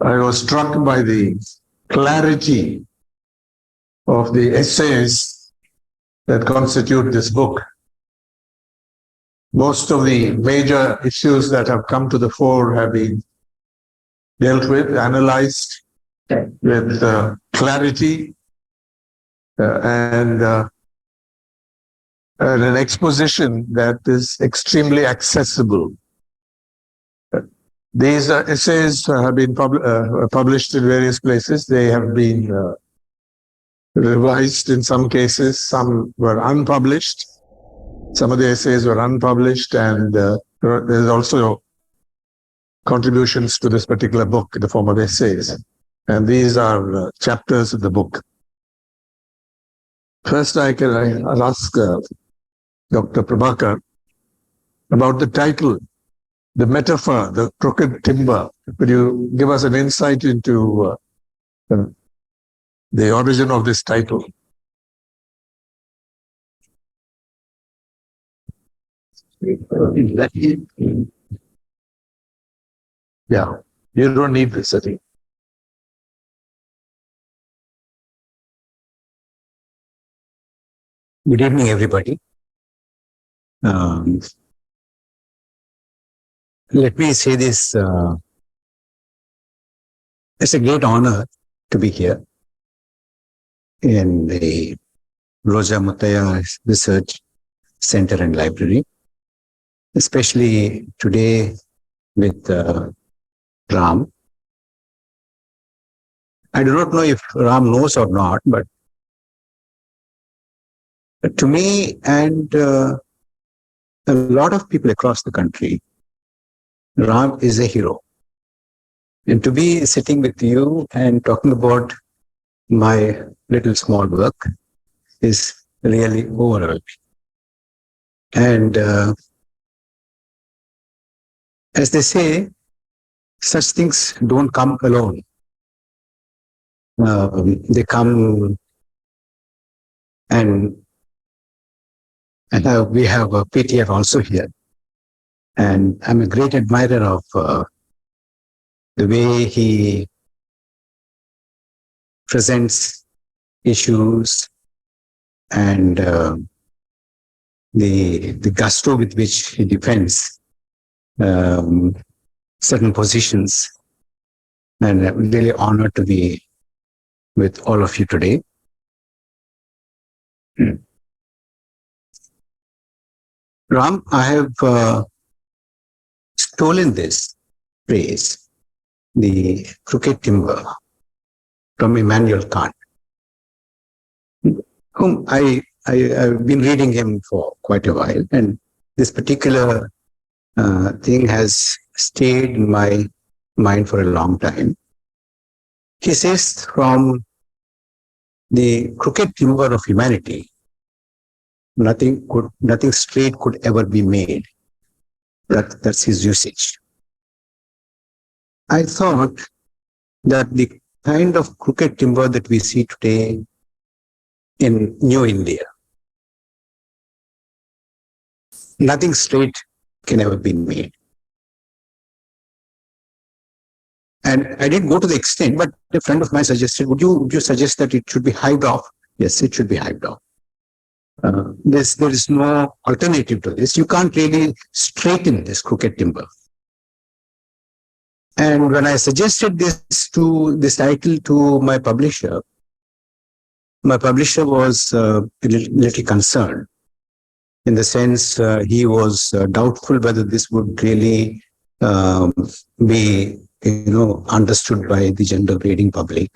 I was struck by the clarity of the essays that constitute this book. Most of the major issues that have come to the fore have been dealt with, analyzed with clarity and an exposition that is extremely accessible. These essays have been published in various places. They have been revised in some cases. Some were unpublished. Some of the essays were unpublished, and there's also contributions to this particular book in the form of essays. And these are chapters of the book. First, I'll ask Dr. Prabhakar about the title, the metaphor, the crooked timber. Could you give us an insight into the origin of this title? Yeah, you don't need this, I think. Good evening, everybody. Let me say this. It's a great honor to be here in the Roja Mutaya Research Center and Library, especially today with Ram. I do not know if Ram knows or not, but to me and a lot of people across the country, Ram is a hero. And to be sitting with you and talking about my little small work is really overwhelming. And as they say, such things don't come alone. They come and we have a PTF also here. And I'm a great admirer of the way he presents issues and the gusto with which he defends certain positions. And I'm really honored to be with all of you today. Ram, I have stolen this phrase, the crooked timber, from Immanuel Kant, whom I've been reading him for quite a while, and this particular thing has stayed in my mind for a long time. He says, from the crooked timber of humanity, nothing straight could ever be made. That's his usage. I thought that the kind of crooked timber that we see today in New India, nothing straight can ever be made. And I didn't go to the extent, but a friend of mine suggested, would you suggest that it should be hived off? Yes, it should be hived off. There is no alternative to this. You can't really straighten this crooked timber. And when I suggested this title to my publisher was a little concerned, in the sense he was doubtful whether this would really be understood by the general reading public,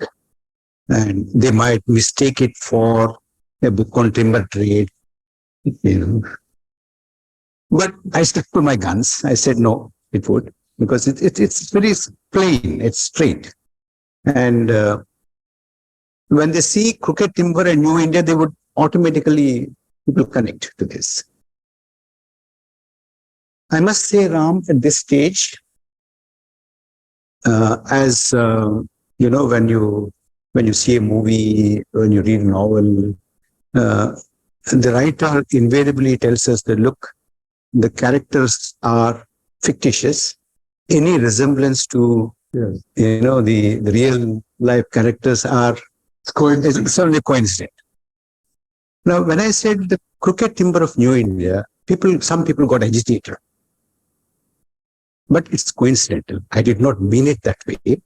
and they might mistake it for a book on timber trade, But I stuck to my guns. I said no, it would, because it's very plain, it's straight. And when they see crooked timber and New India, they would automatically, people connect to this. I must say, Ram, at this stage, when you see a movie, when you read a novel, the writer invariably tells us that, look, the characters are fictitious. Any resemblance to Yes. The real life characters are certainly coincident. Now, when I said the crooked timber of New India, some people got agitated. But it's coincidental. I did not mean it that way.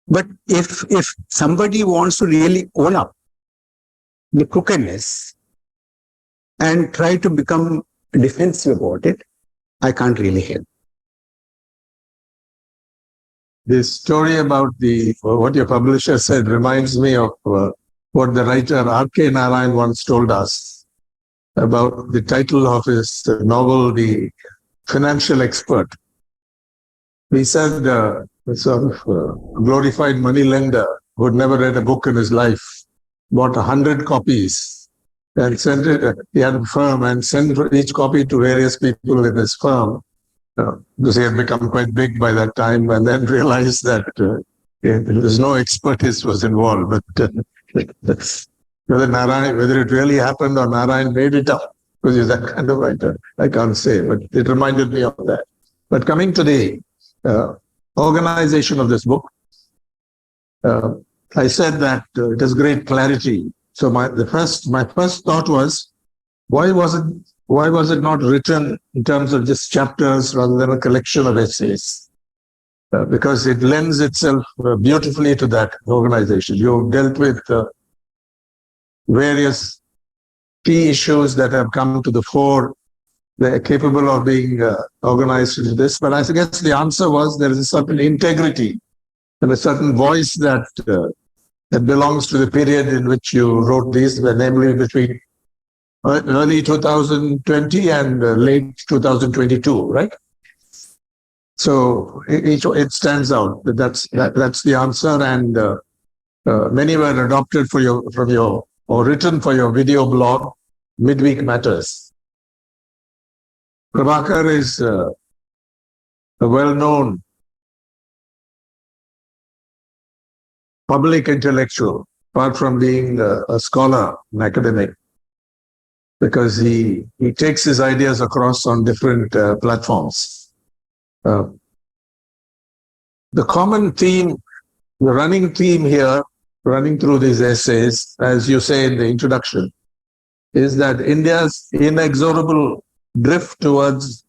But if somebody wants to really own up the crookedness and try to become defensive about it, I can't really help. This story about what your publisher said reminds me of what the writer R.K. Narayan once told us about the title of his novel, The Financial Expert. He said a sort of glorified moneylender who had never read a book in his life bought 100 copies and sent it. He had a firm and sent each copy to various people in his firm. Because he had become quite big by that time, and then realized that there was no expertise was involved. But whether it really happened or Narayan made it up, because he's that kind of writer, I can't say. But it reminded me of that. But coming to the organization of this book, I said that it has great clarity. So my first thought was, why was it not written in terms of just chapters rather than a collection of essays? Because it lends itself beautifully to that organization. You've dealt with various key issues that have come to the fore. They're capable of being organized into this. But I guess the answer was there is a certain integrity and a certain voice that belongs to the period in which you wrote these, namely between early 2020 and late 2022, right? So it stands out. That's the answer, and many were adopted or written for your video blog, Midweek Matters. Prabhakar is a well-known public intellectual, apart from being a scholar, an academic, because he takes his ideas across on different platforms. The common theme, the running theme here, running through these essays, as you say in the introduction, is that India's inexorable drift towards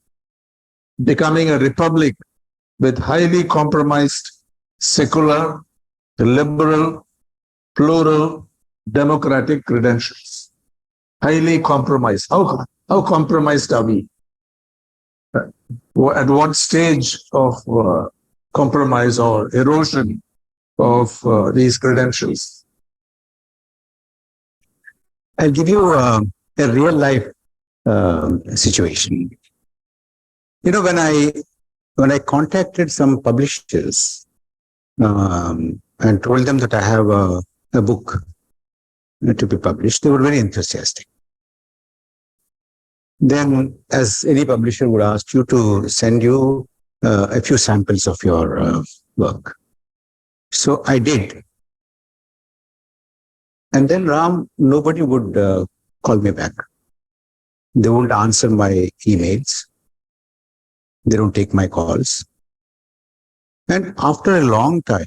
becoming a republic with highly compromised, secular, liberal, plural, democratic credentials. Highly compromised. How compromised are we? At what stage of compromise or erosion of these credentials? I'll give you a real life situation. When I contacted some publishers and told them that I have a book to be published, they were very enthusiastic. Then, as any publisher would ask you to send you a few samples of your work. So I did. And then, Ram, nobody would call me back. They won't answer my emails. They don't take my calls. And after a long time,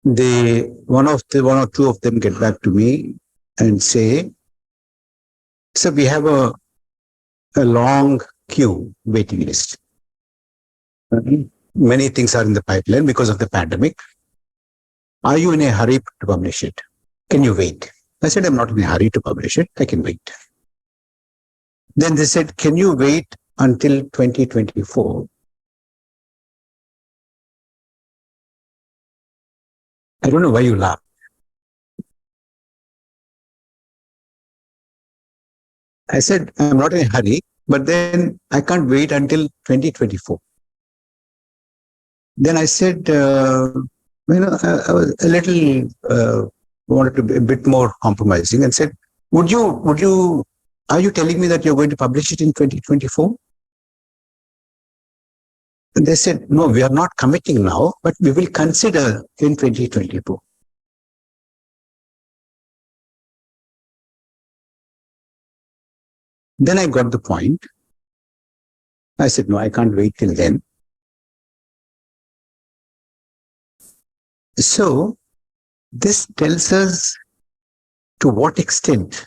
one or two of them get back to me and say, "So we have a long queue waiting list. Many things are in the pipeline because of the pandemic. Are you in a hurry to publish it? Can you wait?" I said, "I'm not in a hurry to publish it. I can wait." Then they said, "Can you wait until 2024? I don't know why you laugh. I said, "I'm not in a hurry, but then I can't wait until 2024. Then I said, I was a little, wanted to be a bit more compromising and said, are you telling me that you're going to publish it in 2024? And they said, "No, we are not committing now, but we will consider in 2024. Then I got the point. I said, no, I can't wait till then. So this tells us to what extent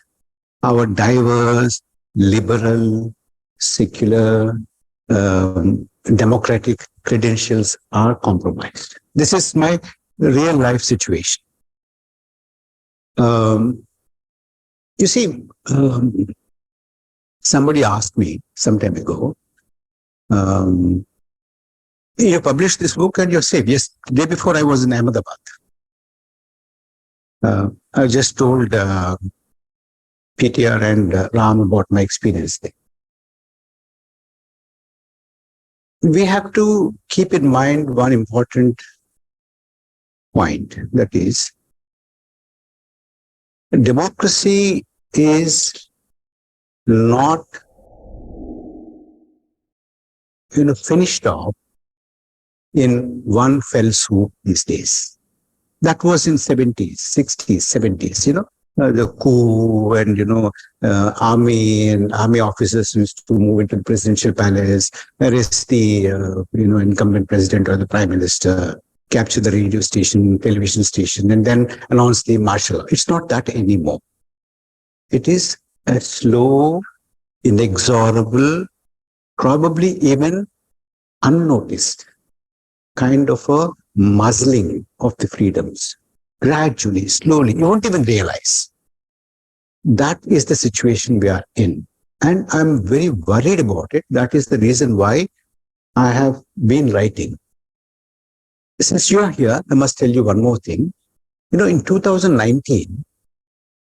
our diverse, liberal, secular, democratic credentials are compromised. This is my real life situation. You see, somebody asked me some time ago, you published this book and you're safe. Yes, the day before I was in Ahmedabad. I just told PTR and Ram about my experience there. We have to keep in mind one important point, that is, democracy is not finished off in one fell swoop these days. That was in 70s, 60s, 70s, the coup and, army and army officers used to move into the presidential palace, arrest the, incumbent president or the prime minister, capture the radio station, television station, and then announce the martial law. It's not that anymore. It is a slow, inexorable, probably even unnoticed kind of a muzzling of the freedoms. Gradually, slowly, you won't even realize. That is the situation we are in. And I'm very worried about it. That is the reason why I have been writing. Since you are here, I must tell you one more thing. In 2019,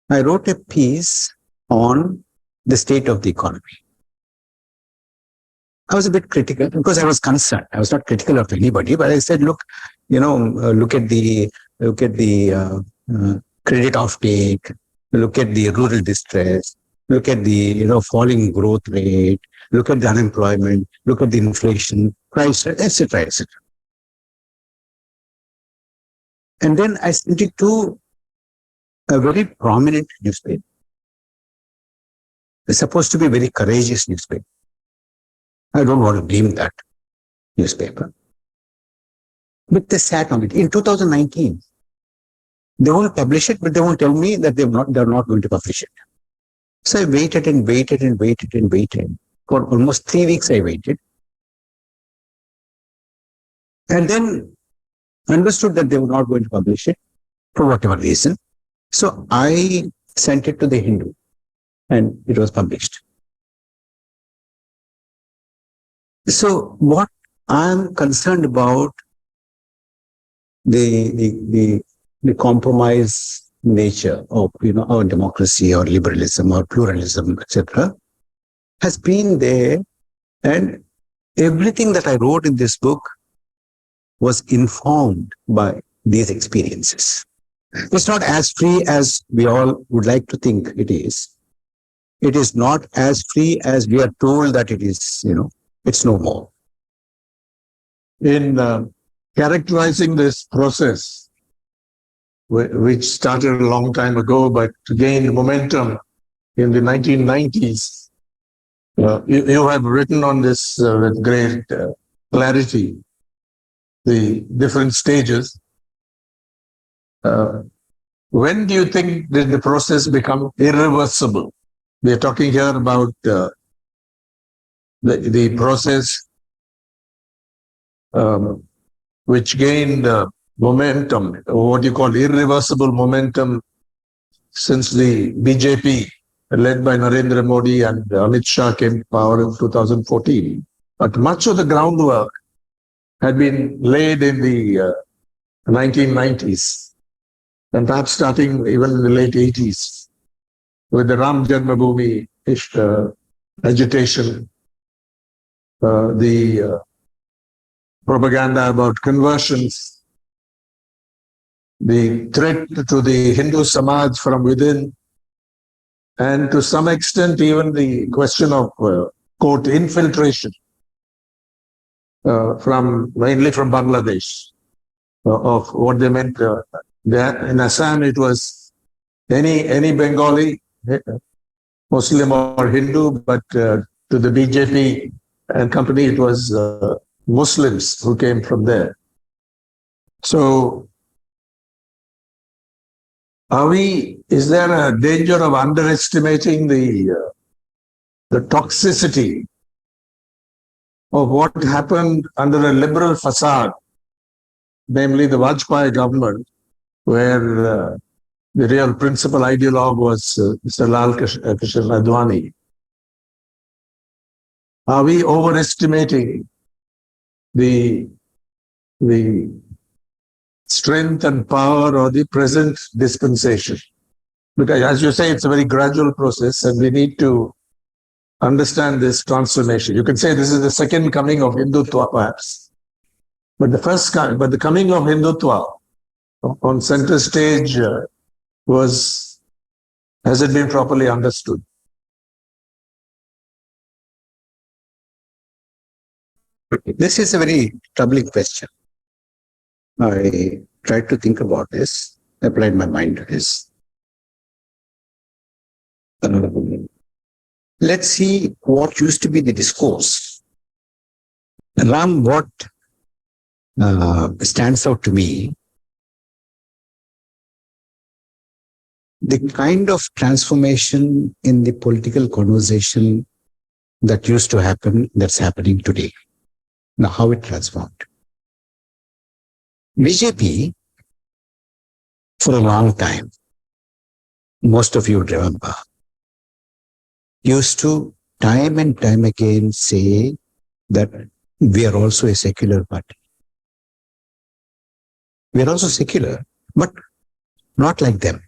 I wrote a piece on the state of the economy. I was a bit critical because I was concerned. I was not critical of anybody, but I said, look at the credit offtake, look at the rural distress, look at the falling growth rate, look at the unemployment, look at the inflation, price, etc., etc. And then I sent it to a very prominent newspaper. It's supposed to be a very courageous newspaper. I don't want to name that newspaper. But they sat on it. In 2019, they won't publish it, but they won't tell me that they're not going to publish it. So I waited and waited and waited and waited. For almost 3 weeks I waited. And then understood that they were not going to publish it for whatever reason. So I sent it to the Hindu and it was published. So what I'm concerned about, the compromise nature of our democracy or liberalism or pluralism, etc., has been there, and everything that I wrote in this book was informed by these experiences. It's not as free as we all would like to think it is. It is not as free as we are told that it is, it's no more. In characterizing this process, which started a long time ago, but gained momentum in the 1990s, you have written on this with great clarity, the different stages. When do you think did the process become irreversible? We are talking here about the process which gained momentum, what you call irreversible momentum, since the BJP, led by Narendra Modi and Amit Shah, came to power in 2014. But much of the groundwork had been laid in the 1990s, and perhaps starting even in the late 80s, with the Ram Janmabhoomi agitation, the propaganda about conversions, the threat to the Hindu Samaj from within, and to some extent even the question of, quote, infiltration mainly from Bangladesh, of what they meant. In Assam, it was any Bengali, Muslim or Hindu, but to the BJP, and company, it was Muslims who came from there. So, is there a danger of underestimating the toxicity of what happened under a liberal facade, namely the Vajpayee government, where the real principal ideologue was Mr. Lal Krishna Advani? Are we overestimating the strength and power of the present dispensation? Because, as you say, it's a very gradual process, and we need to understand this transformation. You can say this is the second coming of Hindutva, perhaps, but the coming of Hindutva on center stage has it been properly understood? This is a very troubling question. I tried to think about this, applied my mind to this. Let's see what used to be the discourse. Ram, what stands out to me, the kind of transformation in the political conversation that used to happen, that's happening today. Now, how it transformed. BJP, for a long time, most of you would remember, used to time and time again say that we are also a secular party. We are also secular, but not like them.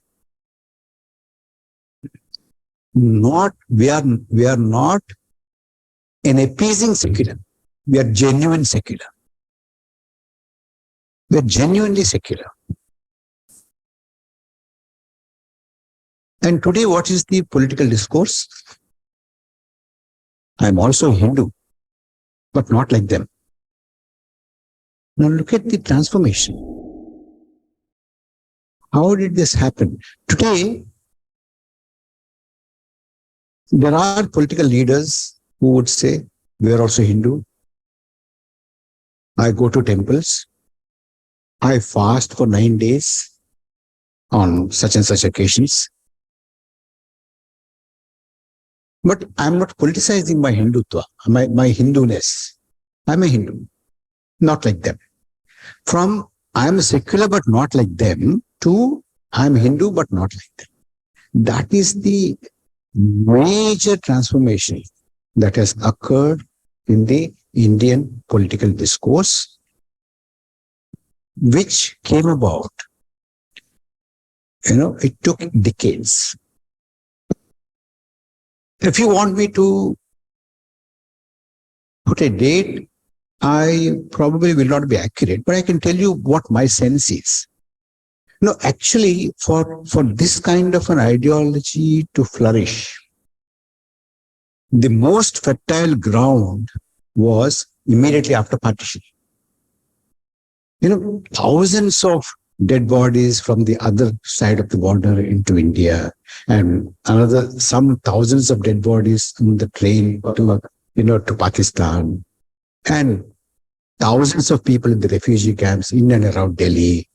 We are not an appeasing secular. We are genuine secular. We are genuinely secular. And today, what is the political discourse? I am also Hindu, but not like them. Now look at the transformation. How did this happen? Today, there are political leaders who would say, we are also Hindu. I go to temples. I fast for 9 days on such and such occasions. But I'm not politicizing my Hindutva, my Hinduness. I'm a Hindu, not like them. From I'm secular but not like them to I'm Hindu but not like them. That is the major transformation that has occurred in the Indian political discourse, which came about, it took decades. If you want me to put a date, I probably will not be accurate, but I can tell you what my sense is. Actually, for this kind of an ideology to flourish, the most fertile ground was immediately after partition. Thousands of dead bodies from the other side of the border into India, and some thousands of dead bodies on the train to Pakistan, and thousands of people in the refugee camps in and around Delhi.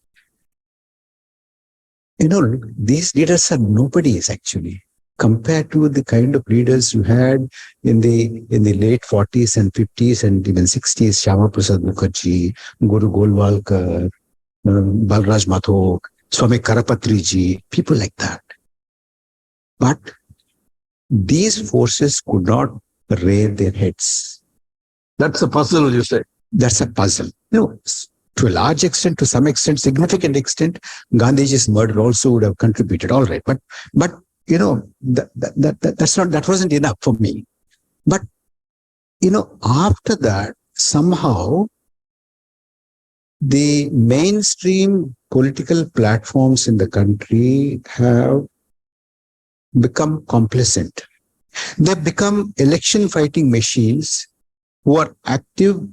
These leaders are nobodies actually, compared to the kind of leaders you had in the late 40s and 50s and even 60s, Shyama Prasad Mukherjee, Guru Golwalkar, Balraj Mathok, Swami Karapatri ji, people like that. But these forces could not rear their heads. That's a puzzle, you say? That's a puzzle. To a large extent, to some extent, significant extent, Gandhiji's murder also would have contributed. All right, but that wasn't enough for me. But after that, somehow the mainstream political platforms in the country have become complacent. They've become election fighting machines who are active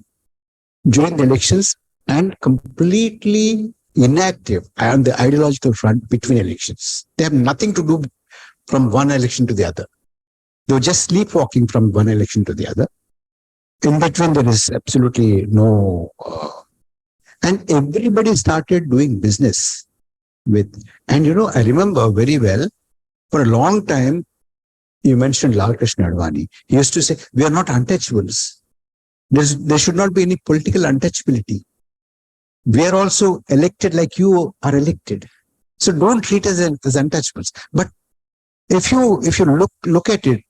during the elections and completely inactive on the ideological front between elections. They have nothing to do from one election to the other. They were just sleepwalking from one election to the other. In between, there is absolutely no, and everybody started doing business with, and I remember very well, for a long time, you mentioned Lal Krishna Advani. He used to say, we are not untouchables. There should not be any political untouchability. We are also elected like you are elected. So don't treat us as untouchables. But if you look at it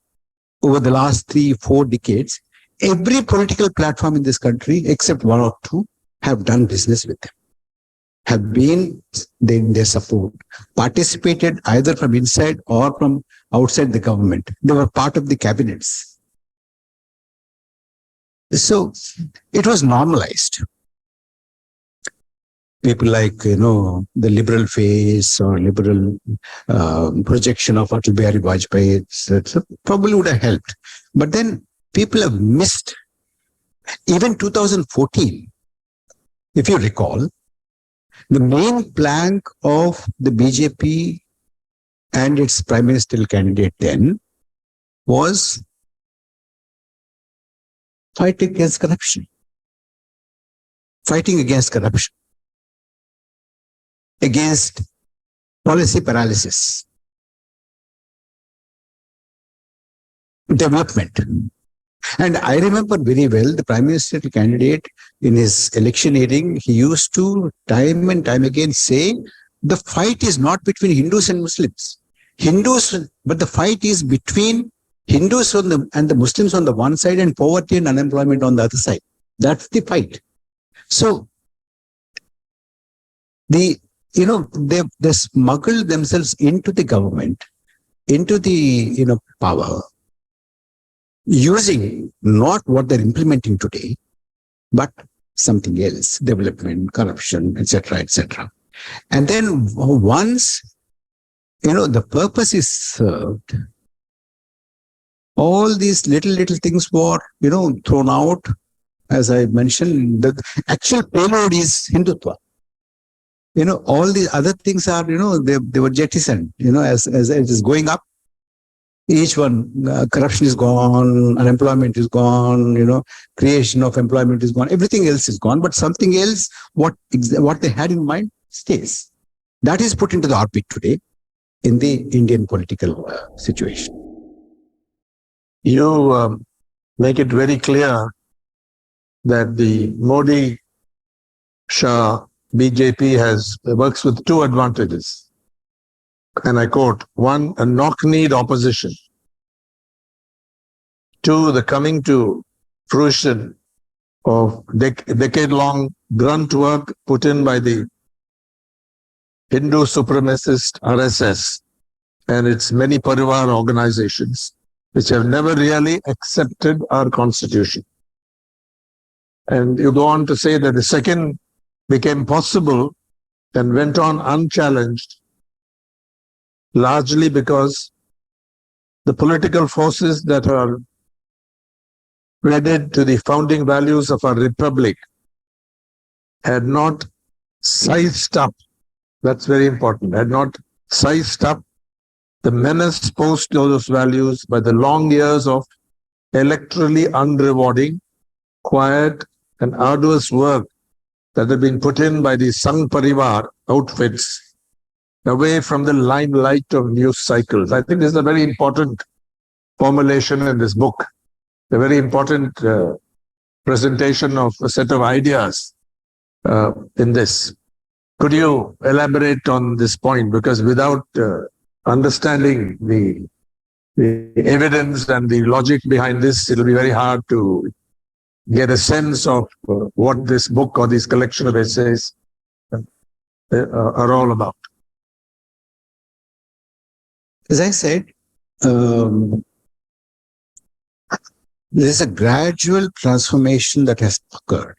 over the last 3-4 decades, every political platform in this country, except one or two, have done business with them, have been their support, participated either from inside or from outside the government. They were part of the cabinets. So it was normalized. People like, the liberal face or liberal projection of Atal Bihari Vajpayee, so probably would have helped. But then people have missed. Even 2014, if you recall, the main plank of the BJP and its prime ministerial candidate then was fighting against corruption, against policy paralysis, development. And I remember very well the prime ministerial candidate in his electioneering, he used to time and time again say, the fight is not between Hindus and Muslims. But the fight is between Hindus and the Muslims on the one side and poverty and unemployment on the other side. That's the fight. So they smuggled themselves into the government, into the power, using not what they're implementing today, but something else, development, corruption, etc., etc. And then once, the purpose is served, all these little things were, thrown out. As I mentioned, the actual payload is Hindutva. All the other things are, they were jettisoned, as it is going up. Each one, corruption is gone, unemployment is gone, creation of employment is gone, everything else is gone, but something else, what they had in mind stays. That is put into the orbit today in the Indian political situation. You make it very clear that the Modi Shah BJP works with two advantages. And I quote, one, a knock-kneed opposition. Two, the coming to fruition of decade-long grunt work put in by the Hindu supremacist RSS and its many Parivar organizations, which have never really accepted our constitution. And you go on to say that the second became possible and went on unchallenged, largely because the political forces that are wedded to the founding values of our republic had not sized up, that's very important, had not sized up the menace posed to those values by the long years of electorally unrewarding, quiet and arduous work that had been put in by the Sangh Parivar outfits away from the limelight of news cycles. I think this is a very important formulation in this book, a very important presentation of a set of ideas in this. Could you elaborate on this point? Because without understanding the evidence and the logic behind this, it'll be very hard to get a sense of what this book or this collection of essays are all about. As I said, there is a gradual transformation that has occurred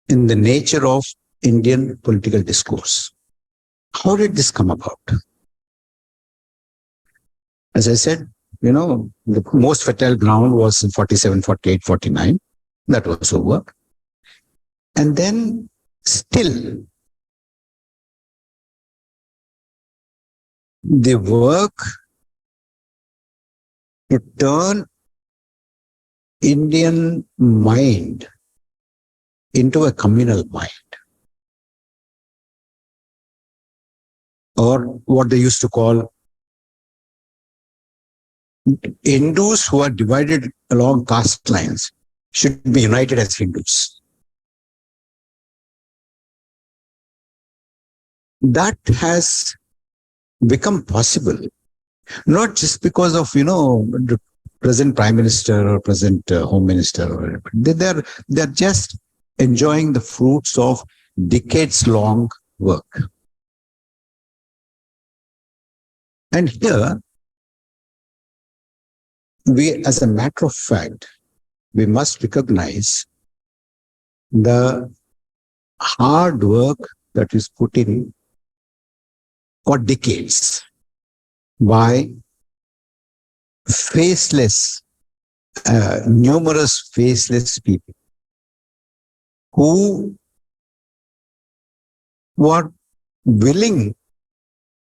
in the nature of Indian political discourse. How did this come about? As I said, the most fertile ground was in 47, 48, 49. That was over. And then still, the work to turn Indian mind into a communal mind, or what they used to call Hindus who are divided along caste lines should be united as Hindus. That has become possible, not just because of, the present prime minister or present home minister or whatever. They're just enjoying the fruits of decades long work. And here, we, as a matter of fact, we must recognize the hard work that is put in for decades by faceless, numerous faceless people who were willing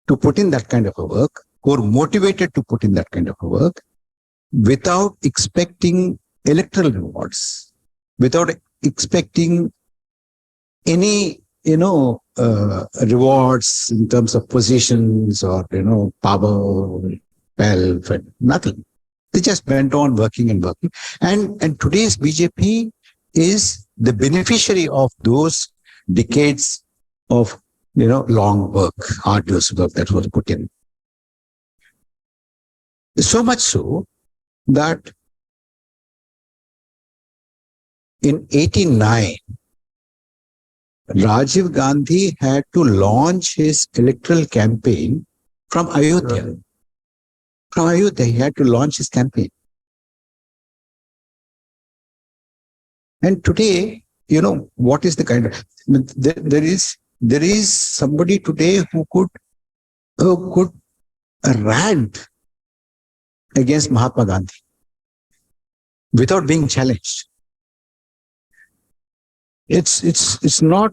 to put in that kind of a work, who are motivated to put in that kind of a work without expecting electoral rewards, without expecting any, rewards in terms of positions or, power, wealth, and nothing. They just went on working and working. And today's BJP is the beneficiary of those decades of, long work, arduous work that was put in. So much so that in 89, Rajiv Gandhi had to launch his electoral campaign from Ayodhya. Right. From Ayodhya, he had to launch his campaign. And today, what is the kind of, there is somebody today who could rant against Mahatma Gandhi without being challenged. It's not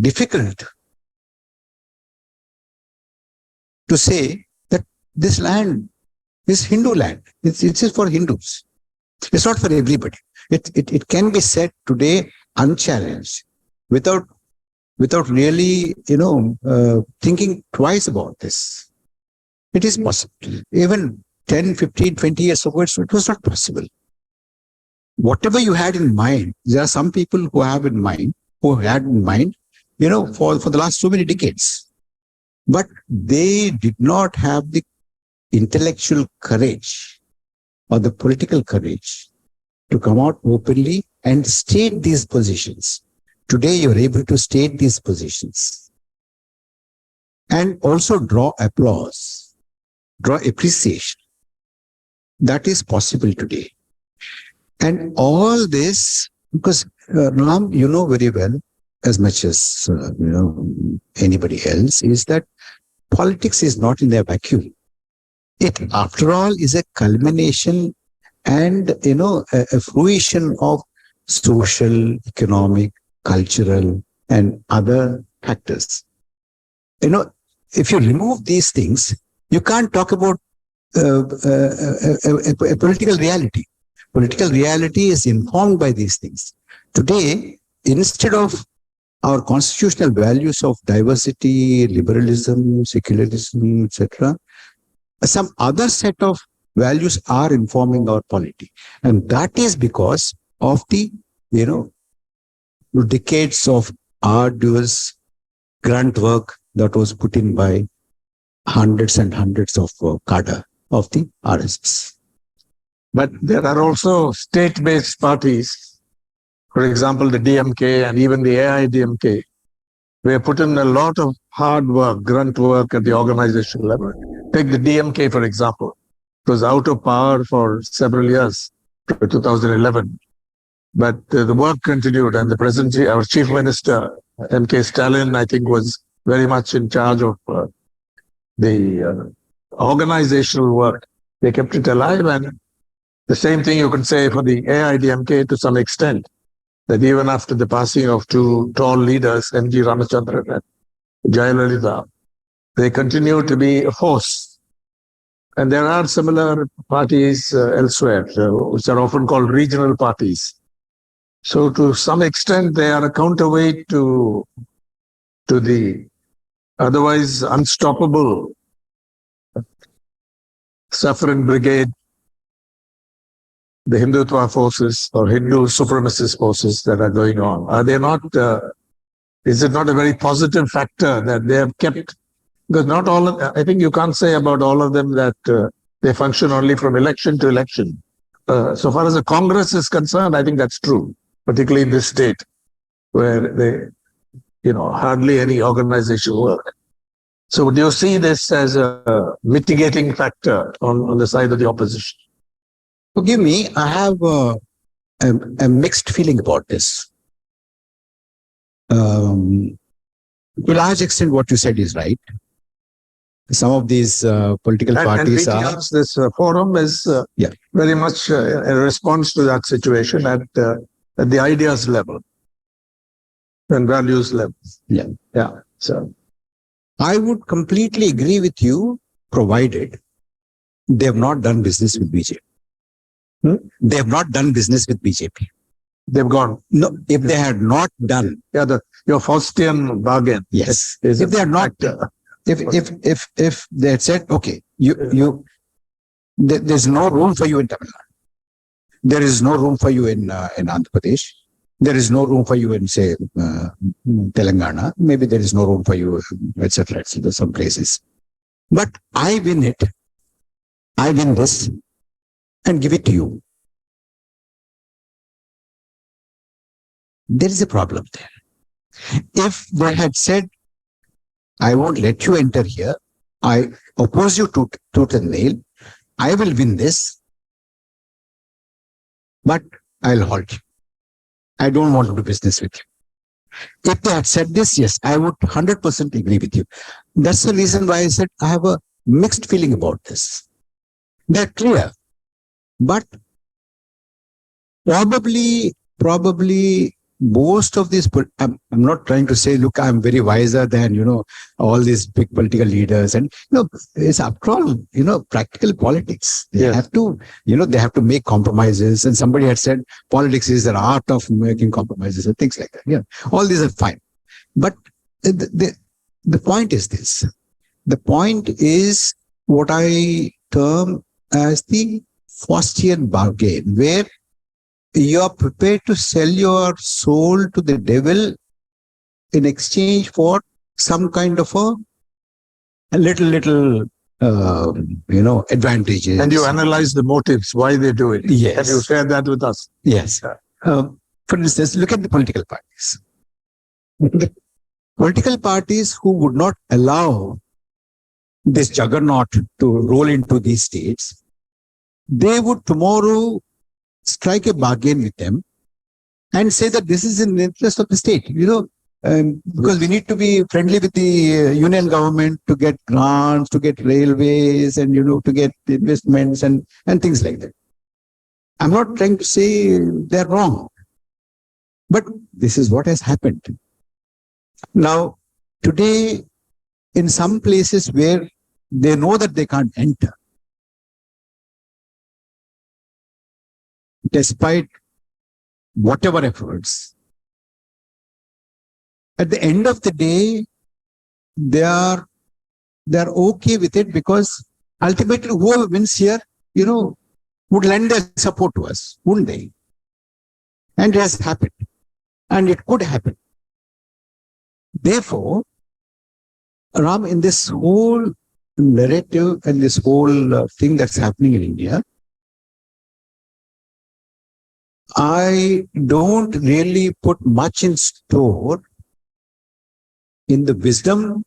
difficult to say that this land is Hindu land. It's for Hindus. It's not for everybody. It can be said today unchallenged without really thinking twice about this. It is possible. Even 10, 15, 20 years ago, it was not possible. Whatever you had in mind, there are some people who had in mind, for the last so many decades. But they did not have the intellectual courage or the political courage to come out openly and state these positions. Today, you're able to state these positions and also draw applause, draw appreciation. That is possible today. And all this, because Ram, you know very well, as much as anybody else, is that politics is not in a vacuum. It, after all, is a culmination and a fruition of social, economic, cultural, and other factors. If you remove these things, you can't talk about a political reality. Political reality is informed by these things. Today, instead of our constitutional values of diversity, liberalism, secularism, etc., some other set of values are informing our polity. And that is because of the, decades of arduous grunt work that was put in by hundreds and hundreds of cadre of the RSS. But there are also state-based parties, for example, the DMK and even the AIDMK, where put in a lot of hard work, grunt work at the organization level. Take the DMK, for example. It was out of power for several years, 2011. But the work continued, and the present, our chief minister, M.K. Stalin, I think, was very much in charge of the organizational work. They kept it alive, and the same thing you can say for the AIDMK to some extent, that even after the passing of two tall leaders, M.G. Ramachandran and Jayalalitha, they continue to be a force And there are similar parties elsewhere, which are often called regional parties. So to some extent, they are a counterweight to the otherwise unstoppable suffragette brigade, the Hindutva forces or Hindu supremacist forces that are going on. Are they not? Is it not a very positive factor that they have kept? Because not all of, I think you can't say about all of them that they function only from election to election. So far as the Congress is concerned, I think that's true, particularly in this state where they, hardly any organization work. So do you see this as a mitigating factor on the side of the opposition? Forgive me, I have a mixed feeling about this. To a large extent, what you said is right. Some of these political parties are. This forum is very much a response to that situation at the ideas level and values level. Yeah. So I would completely agree with you, provided they have not done business with BJP. They have not done business with BJP. They've gone. No, if they had not done. Yeah, your Faustian bargain. Yes. If they had not. If they had said, okay, there's no room for you in Tamil Nadu. There is no room for you in Andhra Pradesh. There is no room for you in, say, Telangana. Maybe there is no room for you, etc. Some places. But I win it. I win this and give it to you. There is a problem there. If they had said, I won't let you enter here, I oppose you tooth and nail, I will win this, but I'll halt you. I don't want to do business with you. If they had said this, yes, I would 100% agree with you. That's the reason why I said I have a mixed feeling about this. They're clear, but probably most of these, I'm not trying to say, look, I'm very wiser than, all these big political leaders. And, it's after all, practical politics. They have to, they have to make compromises. And somebody had said, politics is the art of making compromises and things like that. Yeah, all these are fine. But the point is this. The point is what I term as the Faustian bargain, where you are prepared to sell your soul to the devil in exchange for some kind of a little advantages. And you analyze the motives, why they do it. Yes. And you share that with us. Yes. For instance, look at the political parties. The political parties who would not allow this juggernaut to roll into these states, they would tomorrow strike a bargain with them and say that this is in the interest of the state, because we need to be friendly with the union government to get grants, to get railways and, to get investments and things like that. I'm not trying to say they're wrong, but this is what has happened. Now, today, in some places where they know that they can't enter, despite whatever efforts, at the end of the day, they're okay with it, because ultimately whoever wins here, would lend their support to us, wouldn't they? And it has happened. And it could happen. Therefore, Ram, in this whole narrative and this whole thing that's happening in India, I don't really put much in store in the wisdom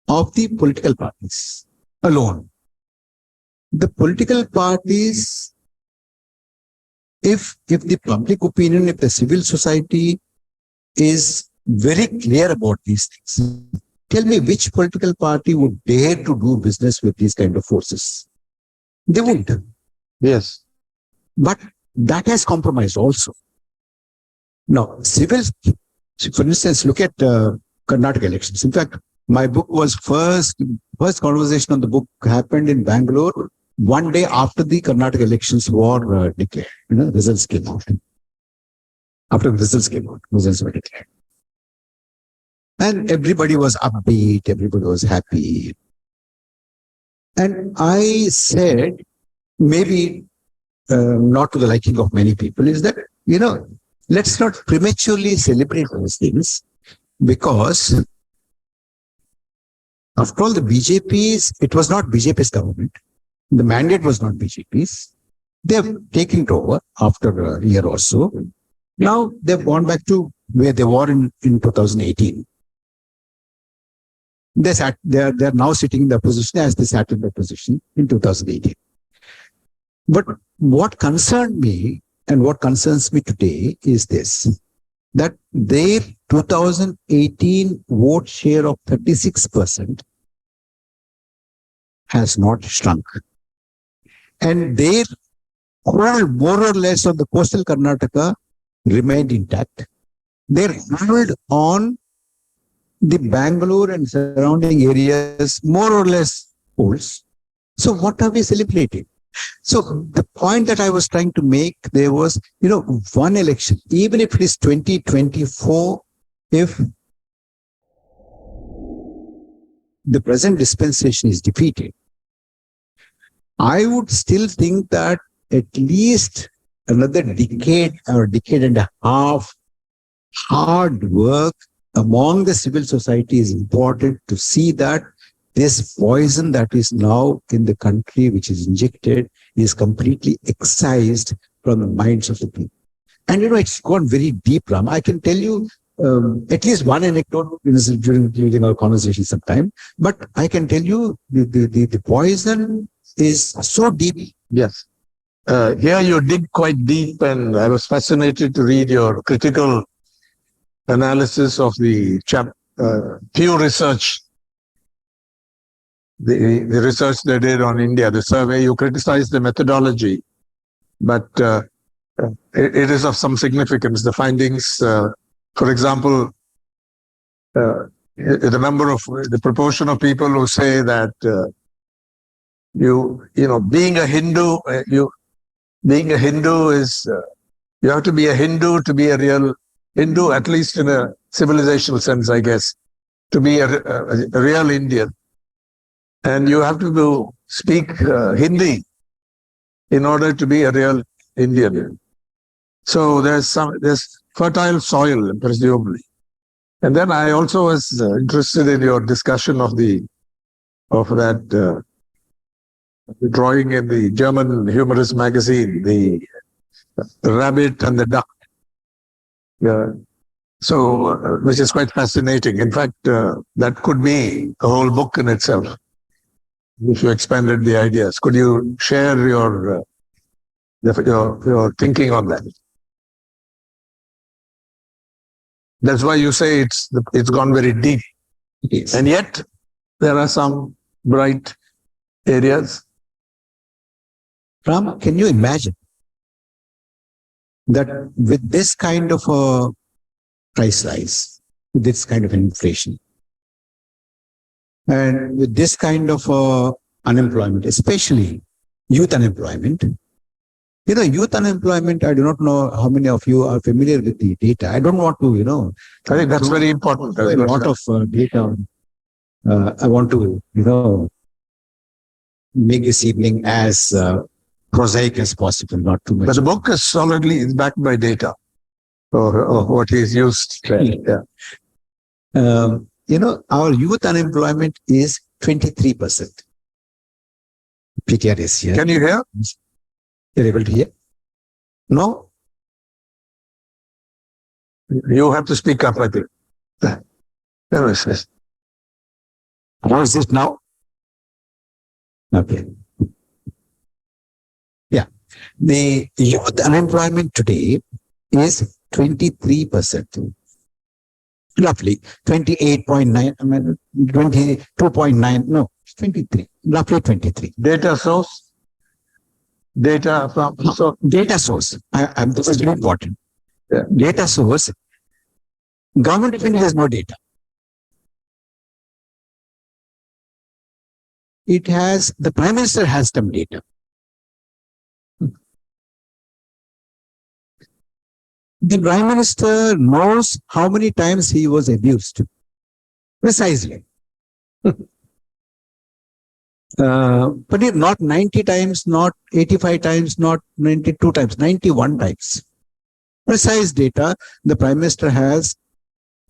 of the political parties alone. The political parties, if the public opinion, if the civil society is very clear about these things, tell me which political party would dare to do business with these kind of forces? They wouldn't. Yes. But that has compromised also. Now, for instance, look at Karnataka elections. In fact, My book was first conversation on the book happened in Bangalore one day after the Karnataka elections were declared. Results came out. After the results came out, results were declared. And everybody was upbeat, everybody was happy. And I said, maybe not to the liking of many people, is that, let's not prematurely celebrate those things, because after all, it was not BJP's government. The mandate was not BJP's. They have taken it over after a year or so. Now they've gone back to where they were in 2018. They're now sitting in the opposition as they sat in the opposition in 2018. But what concerned me and what concerns me today is this, that their 2018 vote share of 36% has not shrunk. And their hold more or less on the coastal Karnataka remained intact. Their hold on the Bangalore and surrounding areas more or less holds. So what are we celebrating? So the point that I was trying to make there was, one election, even if it is 2024, if the present dispensation is defeated, I would still think that at least another decade or decade and a half hard work among the civil society is important to see that this poison that is now in the country, which is injected, is completely excised from the minds of the people. And it's gone very deep, Ram. I can tell you at least one anecdote during our conversation sometime, but I can tell you the poison is so deep. Yes. Here you dig quite deep, and I was fascinated to read your critical analysis of the Pew Research, the research they did on India, the survey. You criticized the methodology, but it is of some significance. The findings, for example, the proportion of people who say that being a Hindu, is you have to be a Hindu to be a real Hindu, at least in a civilizational sense, I guess, to be a real Indian. And you have to speak Hindi in order to be a real Indian. So there's fertile soil, presumably. And then I also was interested in your discussion of that drawing in the German humorous magazine, the rabbit and the duck. So, which is quite fascinating. In fact, that could be a whole book in itself, if you expanded the ideas. Could you share your thinking on that? That's why you say it's gone very deep. Yes. And yet, there are some bright areas. Ram, can you imagine that with this kind of a price rise, with this kind of inflation, and with this kind of unemployment, especially youth unemployment, youth unemployment, I do not know how many of you are familiar with the data. I don't want to, I think that's very important. A lot of data. I want to, make this evening as prosaic as possible, not too much. But the book is solidly backed by data, or what is used. Yeah. Our youth unemployment is 23%. PTR is here. Can you hear? You're able to hear? No? You have to speak up, I think. There is this. How is it now? Okay. Yeah. The youth unemployment today is 23%. Roughly 28.9, 22.9, no, 23, roughly 23. Data source? Data from... So data source, this is very important. Yeah. Data source, Government of India has no data. the Prime Minister has some data. The Prime Minister knows how many times he was abused. Precisely. But not 90 times, not 85 times, not 92 times, 91 times. Precise data the Prime Minister has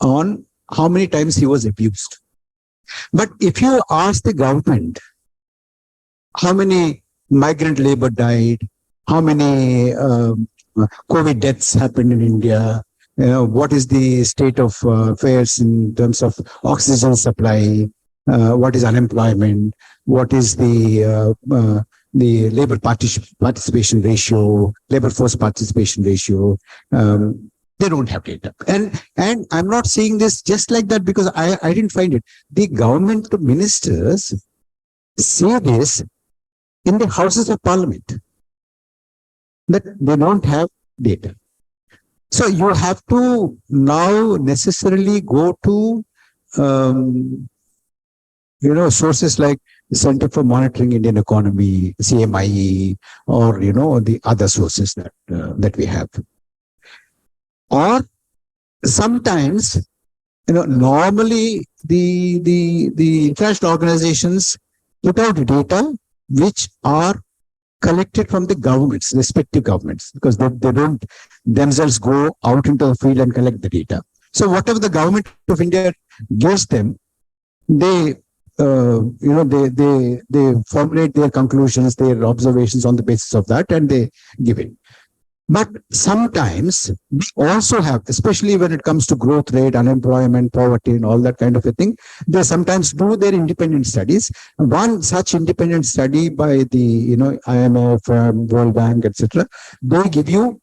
on how many times he was abused. But if you ask the government how many migrant labor died, how many COVID deaths happened in India, what is the state of affairs in terms of oxygen supply, what is unemployment, what is the labor participation ratio, labor force participation ratio. They don't have data. And I'm not saying this just like that because I didn't find it. The government ministers say this in the Houses of Parliament that they don't have data. So you have to now necessarily go to sources like the Center for Monitoring Indian Economy, CMIE, or the other sources that we have. Or sometimes, normally the international organizations put out data which are collected from the governments, respective governments, because they don't themselves go out into the field and collect the data. So whatever the government of India gives them, they formulate their conclusions, their observations on the basis of that, and they give it. But sometimes we also have, especially when it comes to growth rate, unemployment, poverty, and all that kind of a thing, they sometimes do their independent studies. One such independent study by the IMF, World Bank, etc., they give you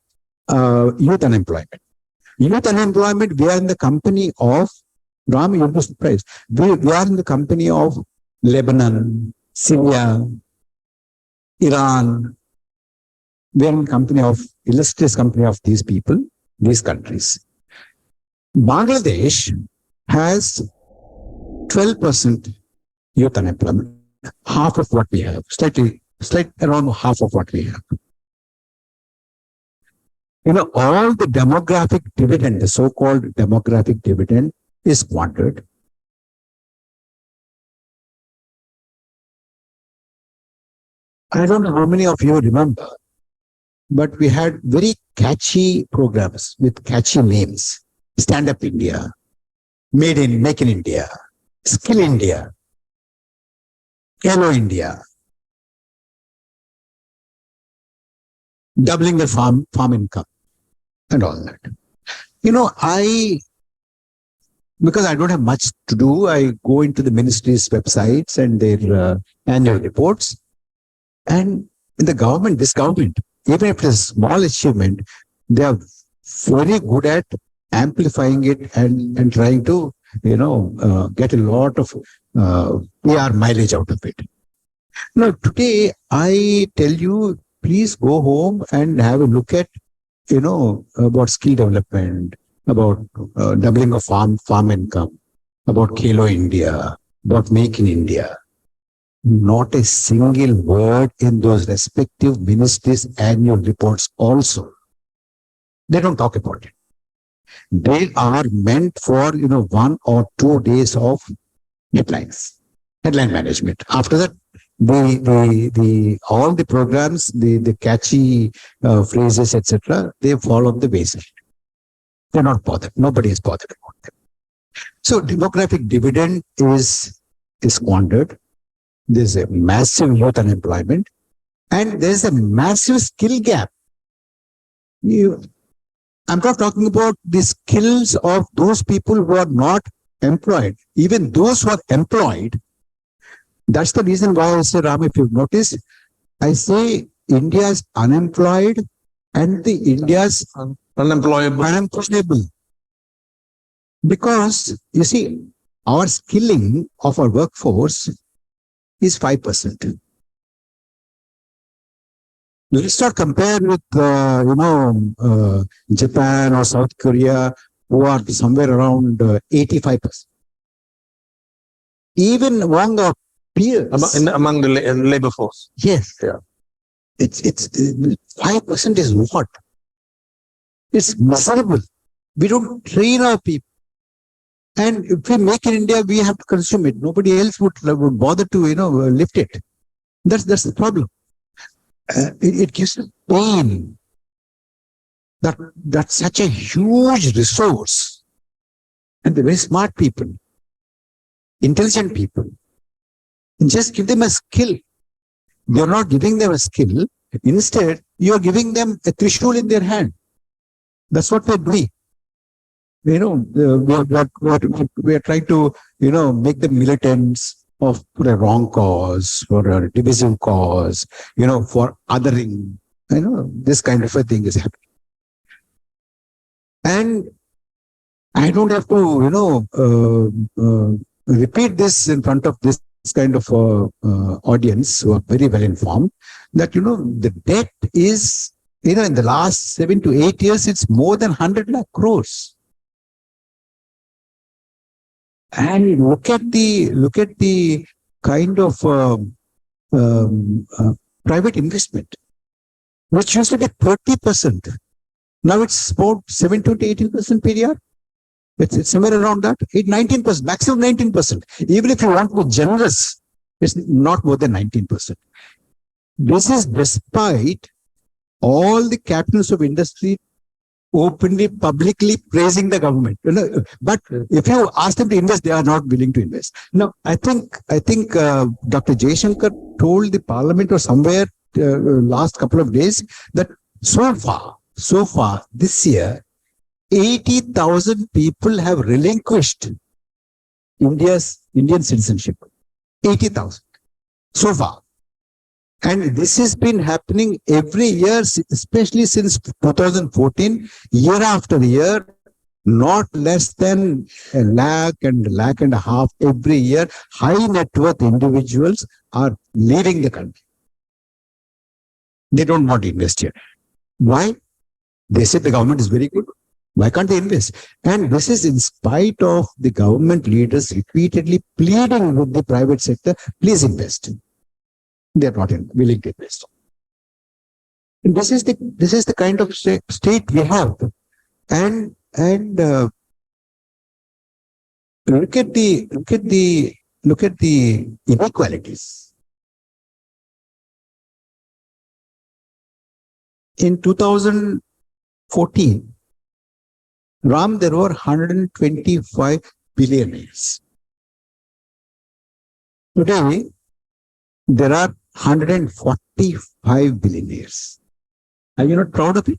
youth unemployment. Youth unemployment, we are in the company of Ram, you're surprised. We are in the company of Lebanon, Syria, Iran. We are in the company of illustrious company of these people, these countries. Bangladesh has 12% youth unemployment, half of what we have, slightly around half of what we have. All the demographic dividend, the so-called demographic dividend, is squandered. I don't know how many of you remember, but we had very catchy programs with catchy names. Stand Up India, Make in India, Skill India, Hello India, doubling the farm income, and all that. Because I don't have much to do, I go into the ministry's websites and their annual reports. And in this government, even if it's a small achievement, they are very good at amplifying it and trying to, get a lot of PR mileage out of it. Now, today, I tell you, please go home and have a look at, about skill development, about doubling of farm income, about Hello India, about Make in India. Not a single word in those respective ministries' annual reports also. They don't talk about it. They are meant for, 1 or 2 days of headline management. After that, all the programs, the catchy phrases, etc., they fall off the wayside. They're not bothered. Nobody is bothered about them. So demographic dividend is squandered. There's a massive youth unemployment, and there's a massive skill gap. I'm not talking about the skills of those people who are not employed. Even those who are employed, that's the reason why I say, Ram, if you've noticed, I say India is unemployed and the India's unemployable. Because, you see, our skilling of our workforce is 5%. Let's not compare with, Japan or South Korea, who are somewhere around 85%. Even among peers. Among the labor force. Yes. Yeah. It's 5% is what? It's miserable. We don't train our people. And if we make in India, we have to consume it. Nobody else would bother to, lift it. That's the problem. It gives pain that that's such a huge resource. And the very smart people, intelligent people, just give them a skill. You're not giving them a skill. Instead, you're giving them a trishul in their hand. That's what we're doing. We're trying to, make them militants for a wrong cause, for a divisive cause, for othering. This kind of a thing is happening. And I don't have to, repeat this in front of this kind of audience who are very well informed that, the debt is, in the last 7 to 8 years, it's more than 100 lakh crores. And look at the kind of private investment, which used to be 30%. Now it's about 17 to 18% per year. It's somewhere around that, 19%, maximum 19%. Even if you want to be generous, it's not more than 19%. This is despite all the captains of industry openly, publicly praising the government. But if you ask them to invest, they are not willing to invest. Now, I think Dr. Jaishankar told the parliament or somewhere last couple of days that so far this year, 80,000 people have relinquished Indian citizenship. 80,000 so far. And this has been happening every year, especially since 2014, year after year, not less than a lakh and a half every year. High net worth individuals are leaving the country. They don't want to invest here. Why? They say the government is very good. Why can't they invest? And this is in spite of the government leaders repeatedly pleading with the private sector, please invest. They are not willing to invest. And this is the kind of state we have. And look at the inequalities. In 2014, Ram, there were 125 billionaires. Today, there are 145 billionaires. Are you not proud of it?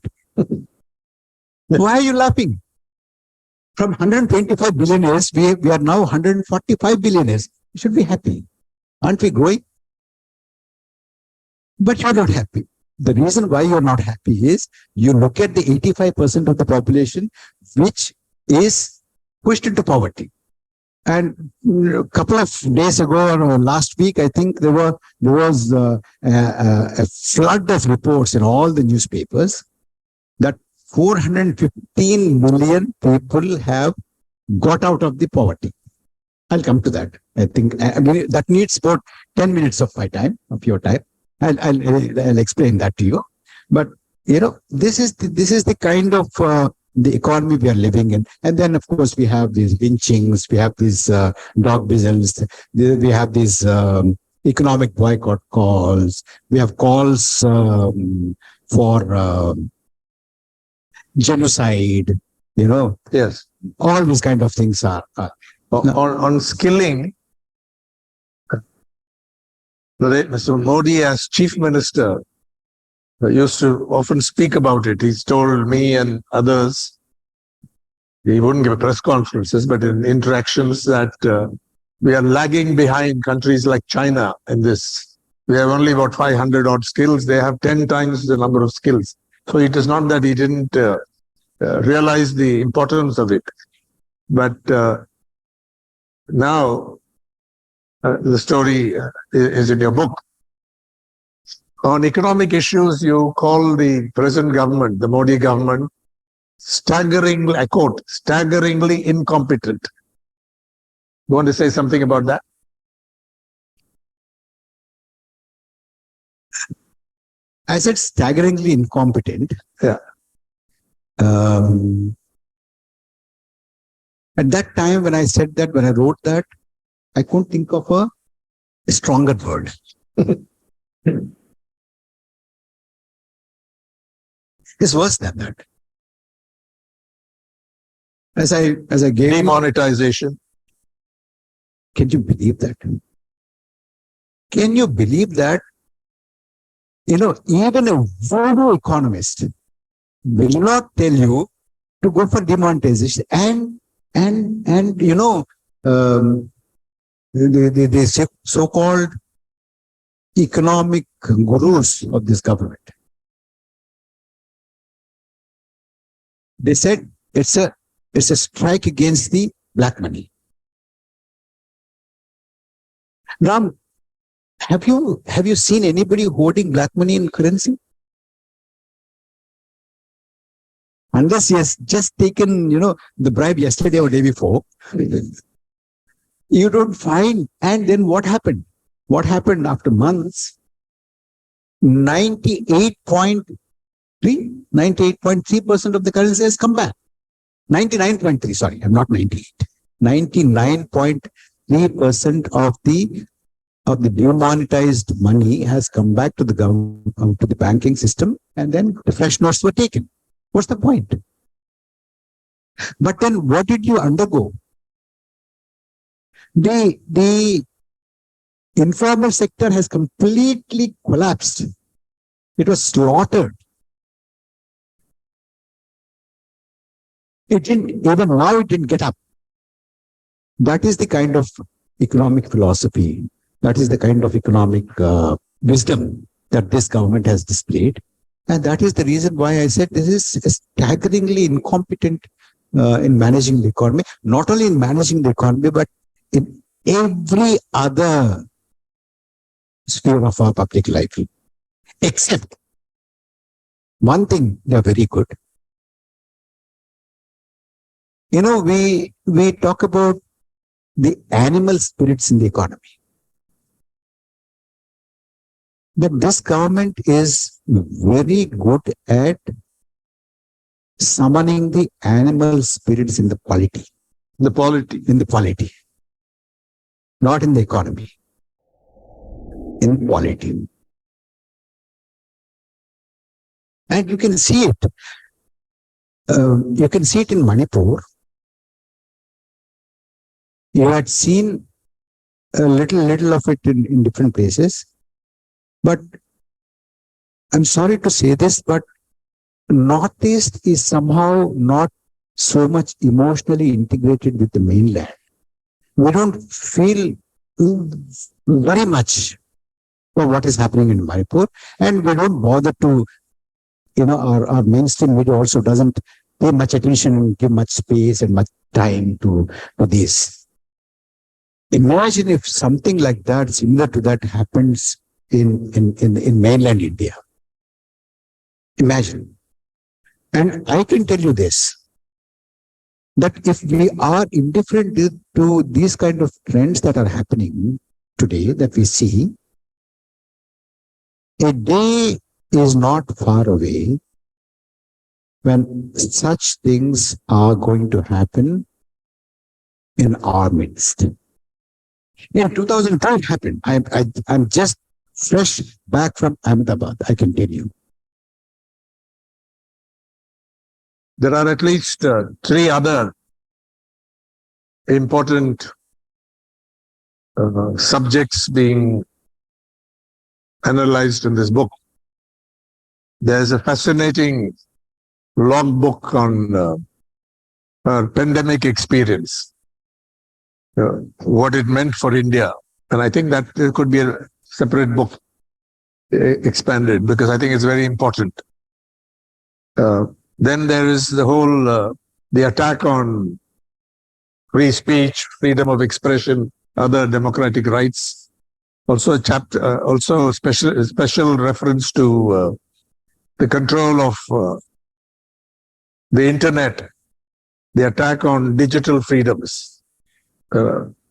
Why are you laughing? From 125 billionaires, we are now 145 billionaires. You should be happy. Aren't we growing? But you're not happy. The reason why you're not happy is you look at the 85% of the population which is pushed into poverty. And a couple of days ago or last week, I think there was a flood of reports in all the newspapers that 415 million people have got out of the poverty. I'll come to that. I think that needs about 10 minutes of my time, of your time. I'll explain that to you. But this is the kind of the economy we are living in. And then, of course, we have these lynchings, we have these dog whistles, we have these economic boycott calls, we have calls for genocide, Yes. all these kind of things are. On skilling, Mr. Modi as chief minister used to often speak about it. He's told me and others, he wouldn't give press conferences, but in interactions that we are lagging behind countries like China in this. We have only about 500 odd skills. They have 10 times the number of skills. So it is not that he didn't realize the importance of it. But now the story is in your book. On economic issues, you call the present government, the Modi government, staggeringly incompetent. You want to say something about that? I said staggeringly incompetent. Yeah. At that time, when I said that, when I wrote that, I couldn't think of a stronger word. It's worse than that. As I gave Demonetization. can you believe that? Can you believe that? Even a voodoo economist will not tell you to go for demonetization, and the so-called economic gurus of this government, they said it's a strike against the black money. Ram, have you seen anybody holding black money in currency? Unless he has just taken, the bribe yesterday or day before, you don't find. And then what happened? What happened after months? 98.3% of the currency has come back. 99.3, sorry, I'm not 98. 99.3% of the demonetized money has come back to the government, to the banking system, and then the fresh notes were taken. What's the point? But then what did you undergo? The informal sector has completely collapsed. It was slaughtered. Even now it didn't get up. That is the kind of economic philosophy, that is the kind of economic wisdom that this government has displayed. And that is the reason why I said this is staggeringly incompetent in managing the economy. Not only in managing the economy, but in every other sphere of our public life. Except one thing, they are very good. We talk about the animal spirits in the economy. But this government is very good at summoning the animal spirits in the polity. The polity. In the polity. Not in the economy. In polity. And you can see it. You can see it in Manipur. You had seen a little of it in different places. But I'm sorry to say this, but Northeast is somehow not so much emotionally integrated with the mainland. We don't feel very much for what is happening in Manipur, and we don't bother to, our mainstream media also doesn't pay much attention and give much space and much time to this. Imagine if something like that, similar to that, happens in mainland India. Imagine. And I can tell you this, that if we are indifferent to these kind of trends that are happening today, that we see, a day is not far away when such things are going to happen in our midst. In 2005 it happened. I'm just fresh back from Ahmedabad, I can tell you. There are at least 3 other important subjects being analyzed in this book. There's a fascinating long book on her pandemic experience, what it meant for India. And I think that there could be a separate book expanded, because I think it's very important. Then there is the whole, the attack on free speech, freedom of expression, other democratic rights. Also a chapter, also a special reference to the control of the internet, the attack on digital freedoms,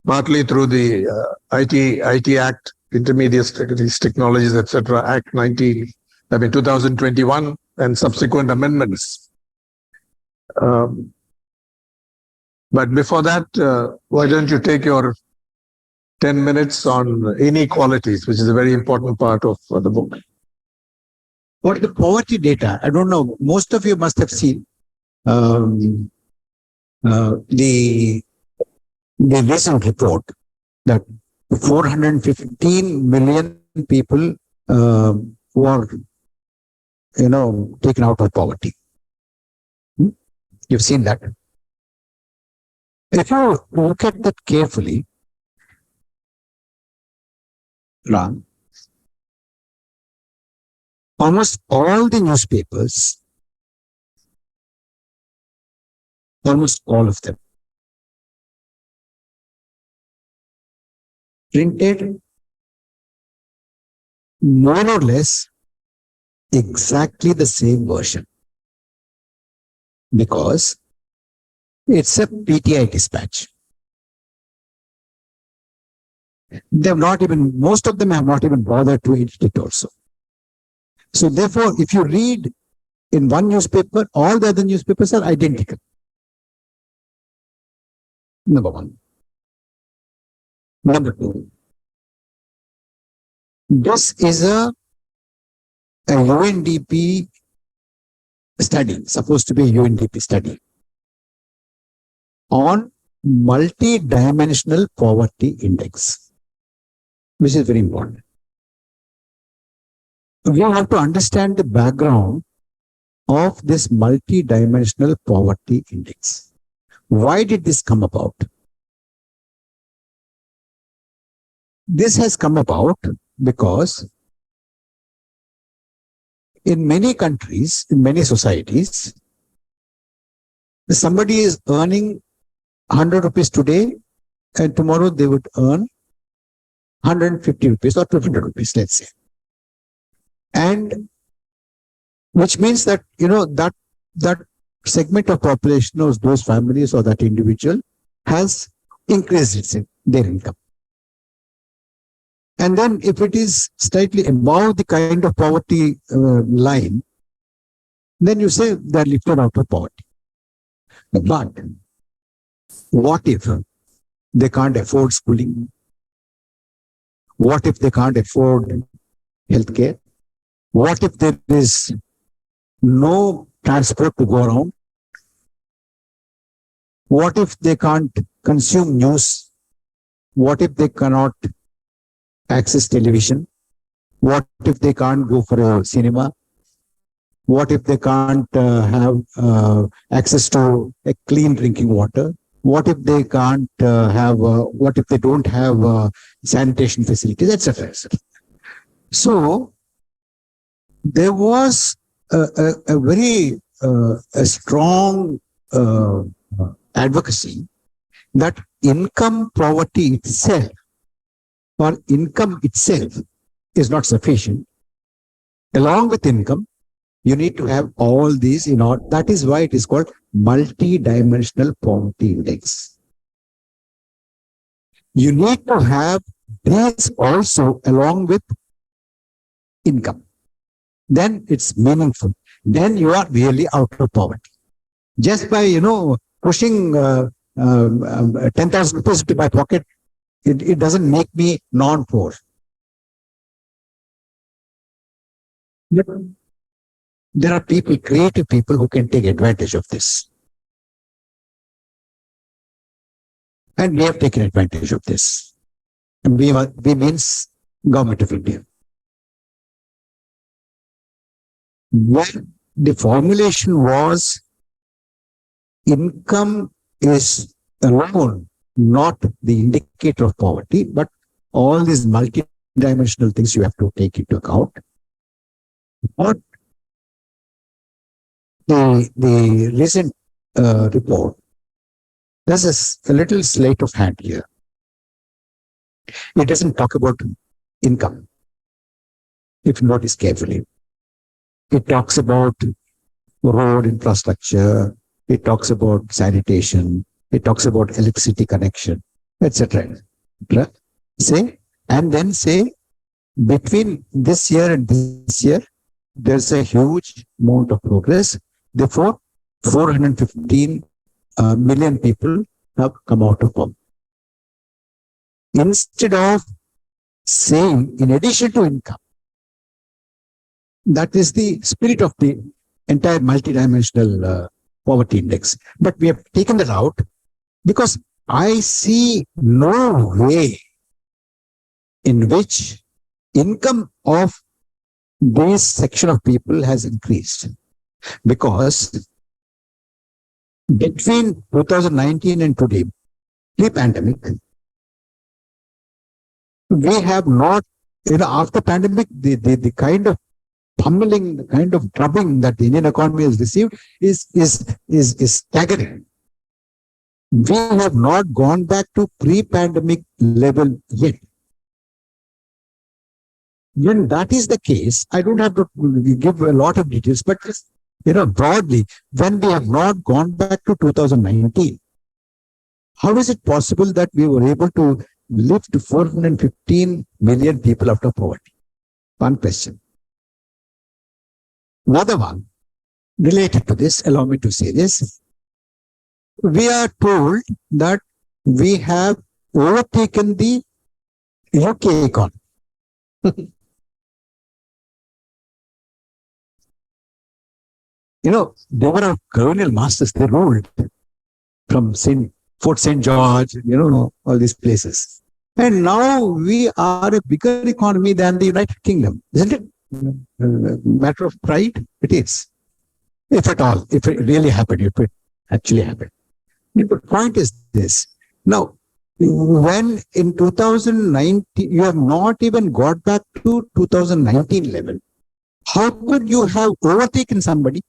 partly through the IT Act, Intermediate Technologies, etc., Act 2021 and subsequent amendments. But before that, why don't you take your 10 minutes on inequalities, which is a very important part of the book. What the poverty data? I don't know. Most of you must have seen the recent report that 415 million people were, taken out of poverty. You've seen that. If you look at that carefully, Ram, almost all the newspapers, almost all of them, printed more or less exactly the same version, because it's a PTI dispatch. They've not even, most of them have not even bothered to edit it also. So therefore, if you read in one newspaper, all the other newspapers are identical. Number one. Number two, this is a UNDP study, supposed to be a UNDP study on multi-dimensional poverty index, which is very important. We have to understand the background of this multi-dimensional poverty index. Why did this come about? This has come about because in many countries, in many societies, somebody is earning 100 rupees today and tomorrow they would earn 150 rupees or 200 rupees, let's say. And which means that, that segment of population of those families or that individual has increased their income. And then if it is slightly above the kind of poverty line, then you say they're lifted out of poverty. But what if they can't afford schooling? What if they can't afford healthcare? What if there is no transport to go around? What if they can't consume news? What if they cannot access television? What if they can't go for a cinema? What if they can't have access to a clean drinking water? What if they can't what if they don't have sanitation facilities, etc. So there was a very strong advocacy that income poverty itself or income itself is not sufficient. Along with income, you need to have all these in order. That is why it is called multi-dimensional poverty index. You need to have this also along with income. Then it's meaningful. Then you are really out of poverty. Just by, pushing 10,000 rupees into my pocket, it doesn't make me non-poor. There are people, creative people who can take advantage of this. And we have taken advantage of this. And we means Government of India. When the formulation was income is alone not the indicator of poverty, but all these multi-dimensional things you have to take into account. What the recent report, there's a little sleight of hand here. It doesn't talk about income, if you notice carefully. It talks about road infrastructure, it talks about sanitation, it talks about electricity connection, etc. And then say between this year and this year, there's a huge amount of progress. Therefore, 415 million people have come out of poverty. Instead of saying, in addition to income, that is the spirit of the entire multidimensional poverty index. But we have taken that out because I see no way in which income of this section of people has increased. Because between 2019 and today, pre-pandemic, we have not, after pandemic, the kind of pummeling, the kind of drubbing that the Indian economy has received is staggering. We have not gone back to pre-pandemic level yet. When that is the case, I don't have to give a lot of details, but just, broadly, when we have not gone back to 2019, how is it possible that we were able to lift 415 million people out of poverty? One question. Another one, related to this, allow me to say this. We are told that we have overtaken the UK economy. They were our colonial masters. They ruled from Fort St. George, all these places. And now we are a bigger economy than the United Kingdom, isn't it? Matter of pride, it is. If at all, if it really happened, if it actually happened. The point is this. Now, when in 2019, you have not even got back to 2019 level, how could you have overtaken somebody?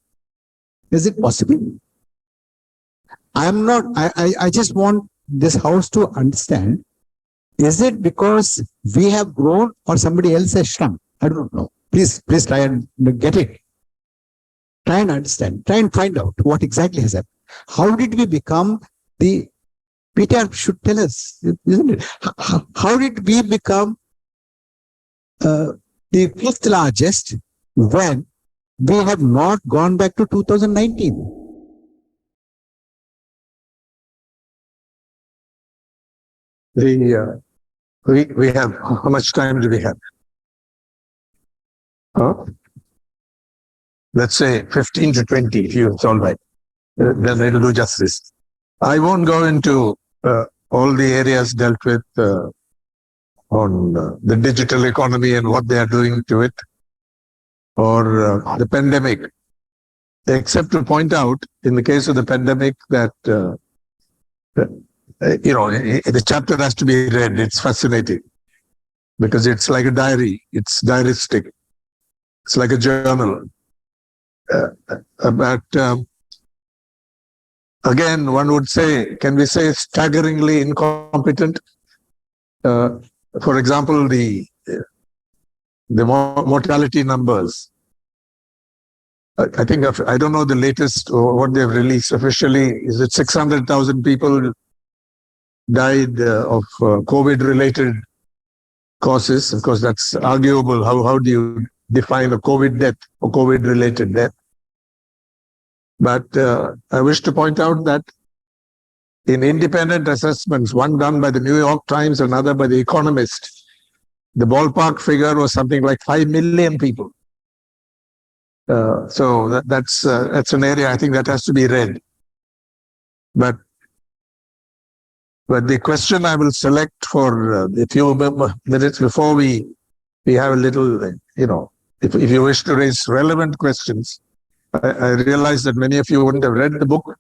Is it possible? I just want this house to understand, is it because we have grown or somebody else has shrunk? I don't know. Please try and get it. Try and understand. Try and find out what exactly has happened. How did we become the, Peter should tell us, isn't it? How did we become the fifth largest when we have not gone back to 2019? We have, how much time do we have? Let's say 15 to 20, if it's all right. Then it'll do justice. I won't go into all the areas dealt with on the digital economy and what they are doing to it, or the pandemic, except to point out, in the case of the pandemic, that the chapter has to be read. It's fascinating because it's like a diary. It's diaristic. It's like a journal. But again, one would say, can we say staggeringly incompetent? For example, the mortality numbers. I think, I don't know the latest or what they've released officially. Is it 600,000 people died of COVID-related causes? Of course, that's arguable. How do you define a COVID death or COVID-related death? But I wish to point out that in independent assessments, one done by the New York Times, another by the Economist, the ballpark figure was something like 5 million people. So that's an area I think that has to be read. But the question I will select for a few minutes before we have a little, if you wish to raise relevant questions, I realize that many of you wouldn't have read the book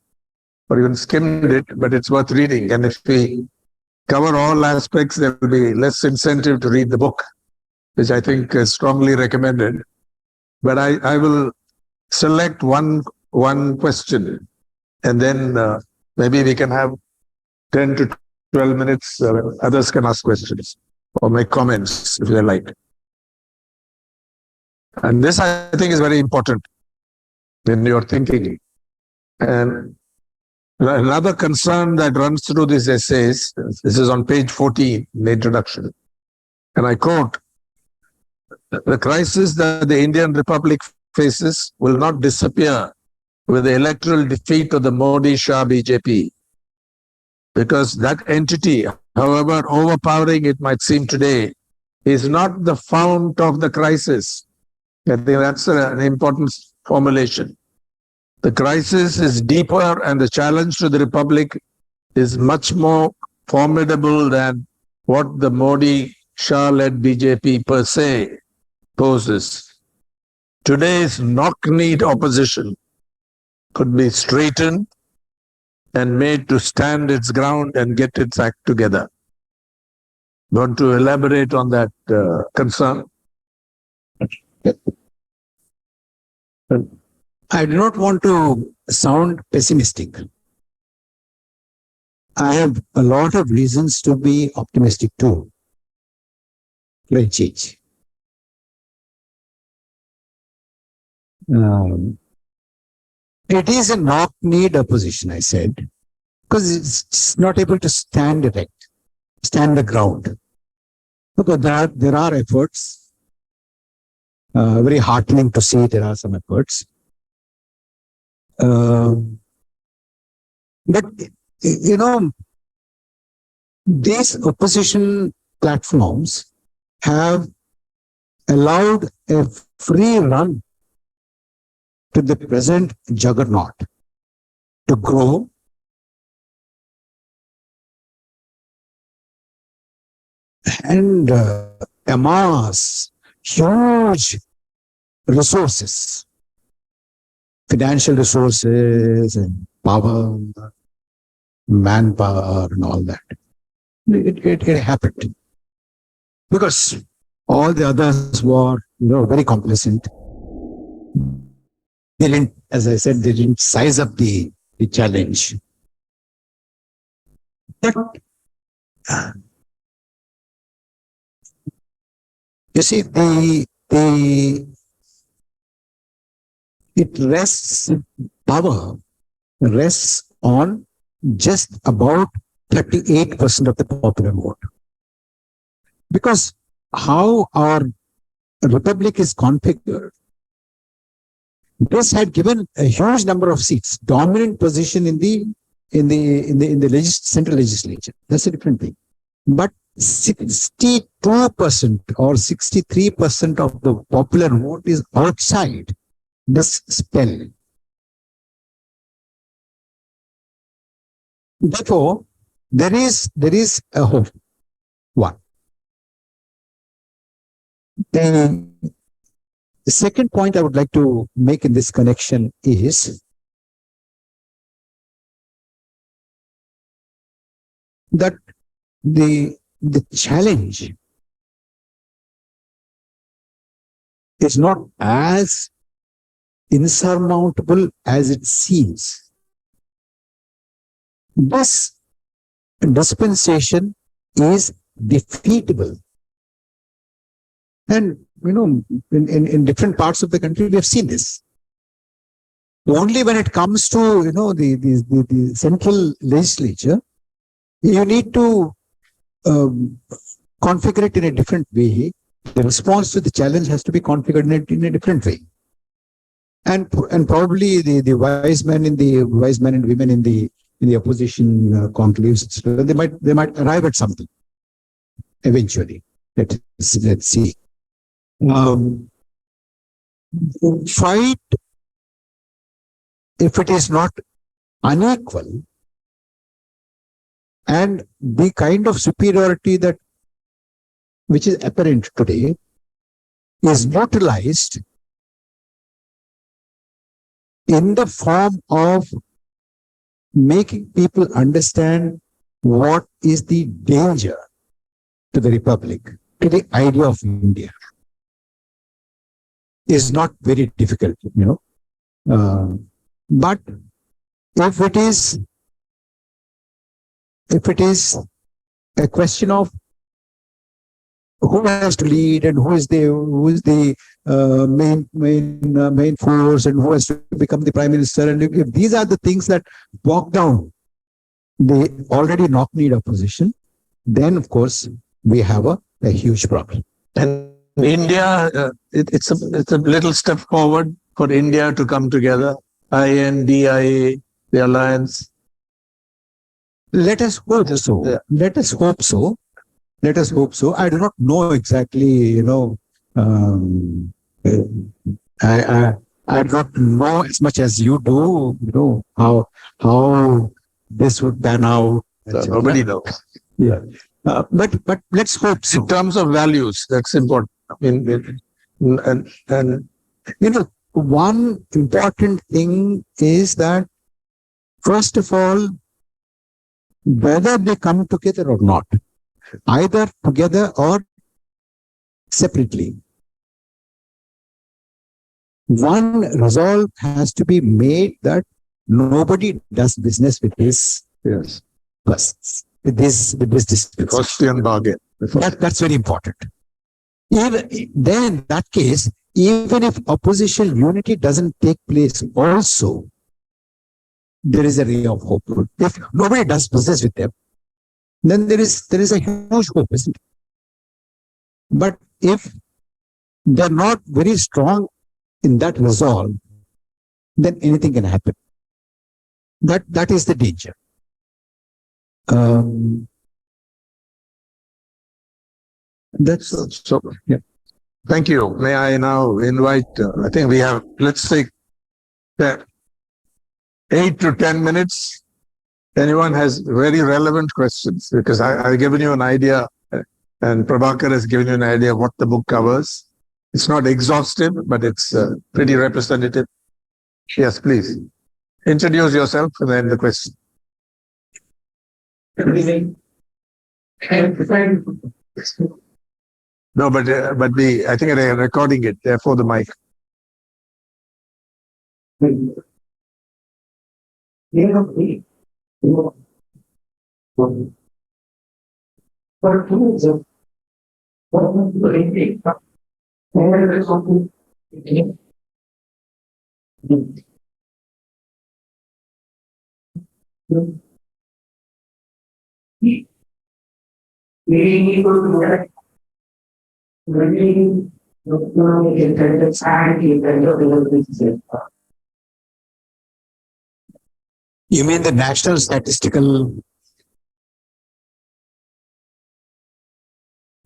or even skimmed it, but it's worth reading. And if we cover all aspects, there will be less incentive to read the book, which I think is strongly recommended. But I will select one question, and then maybe we can have 10 to 12 minutes. Others can ask questions or make comments if they like. And this, I think, is very important in your thinking. And another concern that runs through these essays, this is on page 14, in the introduction, and I quote, The crisis that the Indian Republic faces will not disappear with the electoral defeat of the Modi Shah BJP, because that entity, however overpowering it might seem today, is not the fount of the crisis. I think that's an important formulation. The crisis is deeper, and the challenge to the Republic is much more formidable than what the Modi Shah-led BJP per se poses. Today's knock-kneed opposition could be straightened and made to stand its ground and get its act together. Want to elaborate on that concern? I do not want to sound pessimistic. I have a lot of reasons to be optimistic too. Great change. It is a knock-kneed opposition, I said, because it's not able to stand erect, stand the ground. Because there are efforts, very heartening to see there are some efforts. But, you know, these opposition platforms have allowed a free run to the present juggernaut to grow and amass huge resources, financial resources and power, manpower and all that. It happened because all the others were, very complacent. They didn't, as I said, they didn't size up the challenge. But you see, power rests on just about 38% of the popular vote. Because how our republic is configured, this had given a huge number of seats, dominant position in the central legislature. That's a different thing. But 62% or 63% of the popular vote is outside this spell. Therefore, there is a hope. One. The second point I would like to make in this connection is that the challenge is not as insurmountable as it seems. This dispensation is defeatable. And, in different parts of the country, we have seen this. Only when it comes to, the central legislature, you need to configure it in a different way. The response to the challenge has to be configured in a different way. And probably the wise men and women in the opposition conclaves, they might arrive at something eventually. Let's see. Fight, if it is not unequal, and the kind of superiority which is apparent today is neutralized in the form of making people understand what is the danger to the republic, to the idea of India, is not very difficult, but if it is a question of who has to lead and who is the main force and who has to become the prime minister, and if these are the things that walk down the already knock-kneed opposition, then of course we have a huge problem. And India, it's a little step forward for India to come together. INDIA, the alliance. Let us hope so. Yeah. Let us hope so. Let us hope so. I do not know exactly, um, I, I I do not know as much as you do, how this would pan out. Nobody knows. Yeah. But let's hope so. In terms of values, that's important. And One important thing is that, first of all, whether they come together or not, either together or separately, one resolve has to be made that nobody does business with his yes, persons, with this disputes. Austrian bargain. That's very important. Even then, in that case, even if opposition unity doesn't take place also, there is a ray of hope. If nobody does business with them, then there is a huge hope, isn't it? But if they're not very strong in that resolve, then anything can happen. That is the danger. That's so. Yeah. Thank you. May I now invite? I think we have. Let's take 8 to 10 minutes. Anyone has very relevant questions, because I've given you an idea, and Prabhakar has given you an idea of what the book covers. It's not exhaustive, but it's pretty representative. Yes, please. Introduce yourself and then the question. No, but I think they're recording it, therefore the mic. You mean the national statistical?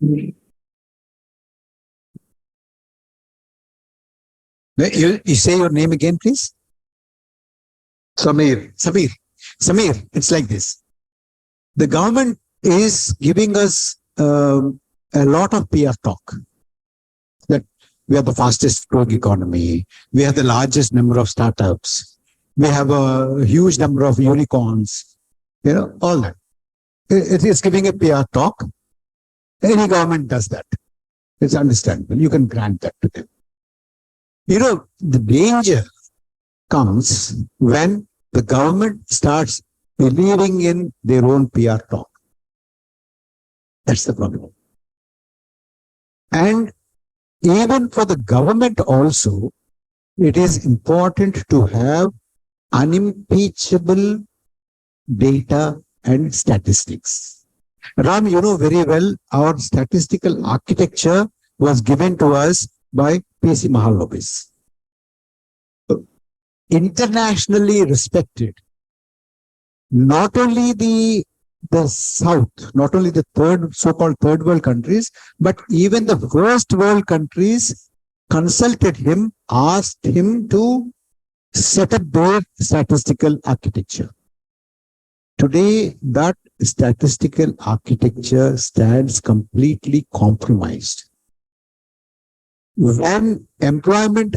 You say your name again, please? Samir. Samir, it's like this. The government is giving us a lot of PR talk that we are the fastest growing economy, we have the largest number of startups, we have a huge number of unicorns, all that. It is giving a PR talk. Any government does that. It's understandable. You can grant that to them. The danger comes when the government starts believing in their own PR talk. That's the problem. And even for the government also, it is important to have unimpeachable data and statistics. Ram, you know very well, our statistical architecture was given to us by P.C. Mahalanobis. Internationally respected. Not only the South, not only the so-called third world countries, but even the first world countries consulted him, asked him to set up their statistical architecture. Today, that statistical architecture stands completely compromised. When unemployment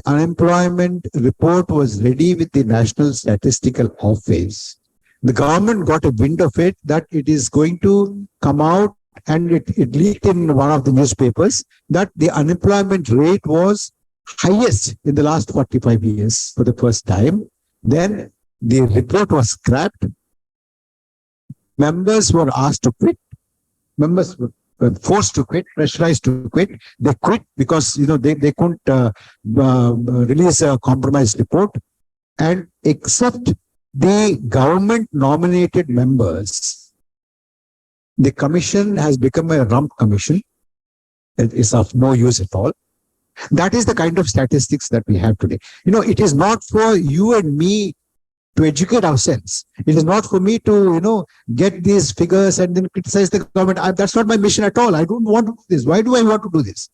report was ready with the National Statistical Office, the government got a wind of it that it is going to come out, and it leaked in one of the newspapers that the unemployment rate was highest in the last 45 years for the first time. Then the report was scrapped. Members were asked to quit. Members were forced to quit, pressurized to quit. They quit because they couldn't release a compromised report, and except the government nominated members, the commission has become a rump commission. is of no use at all. That is the kind of statistics that we have today. It is not for you and me to educate ourselves. It is not for me to, get these figures and then criticize the government. That's not my mission at all. I don't want to do this. Why do I want to do this?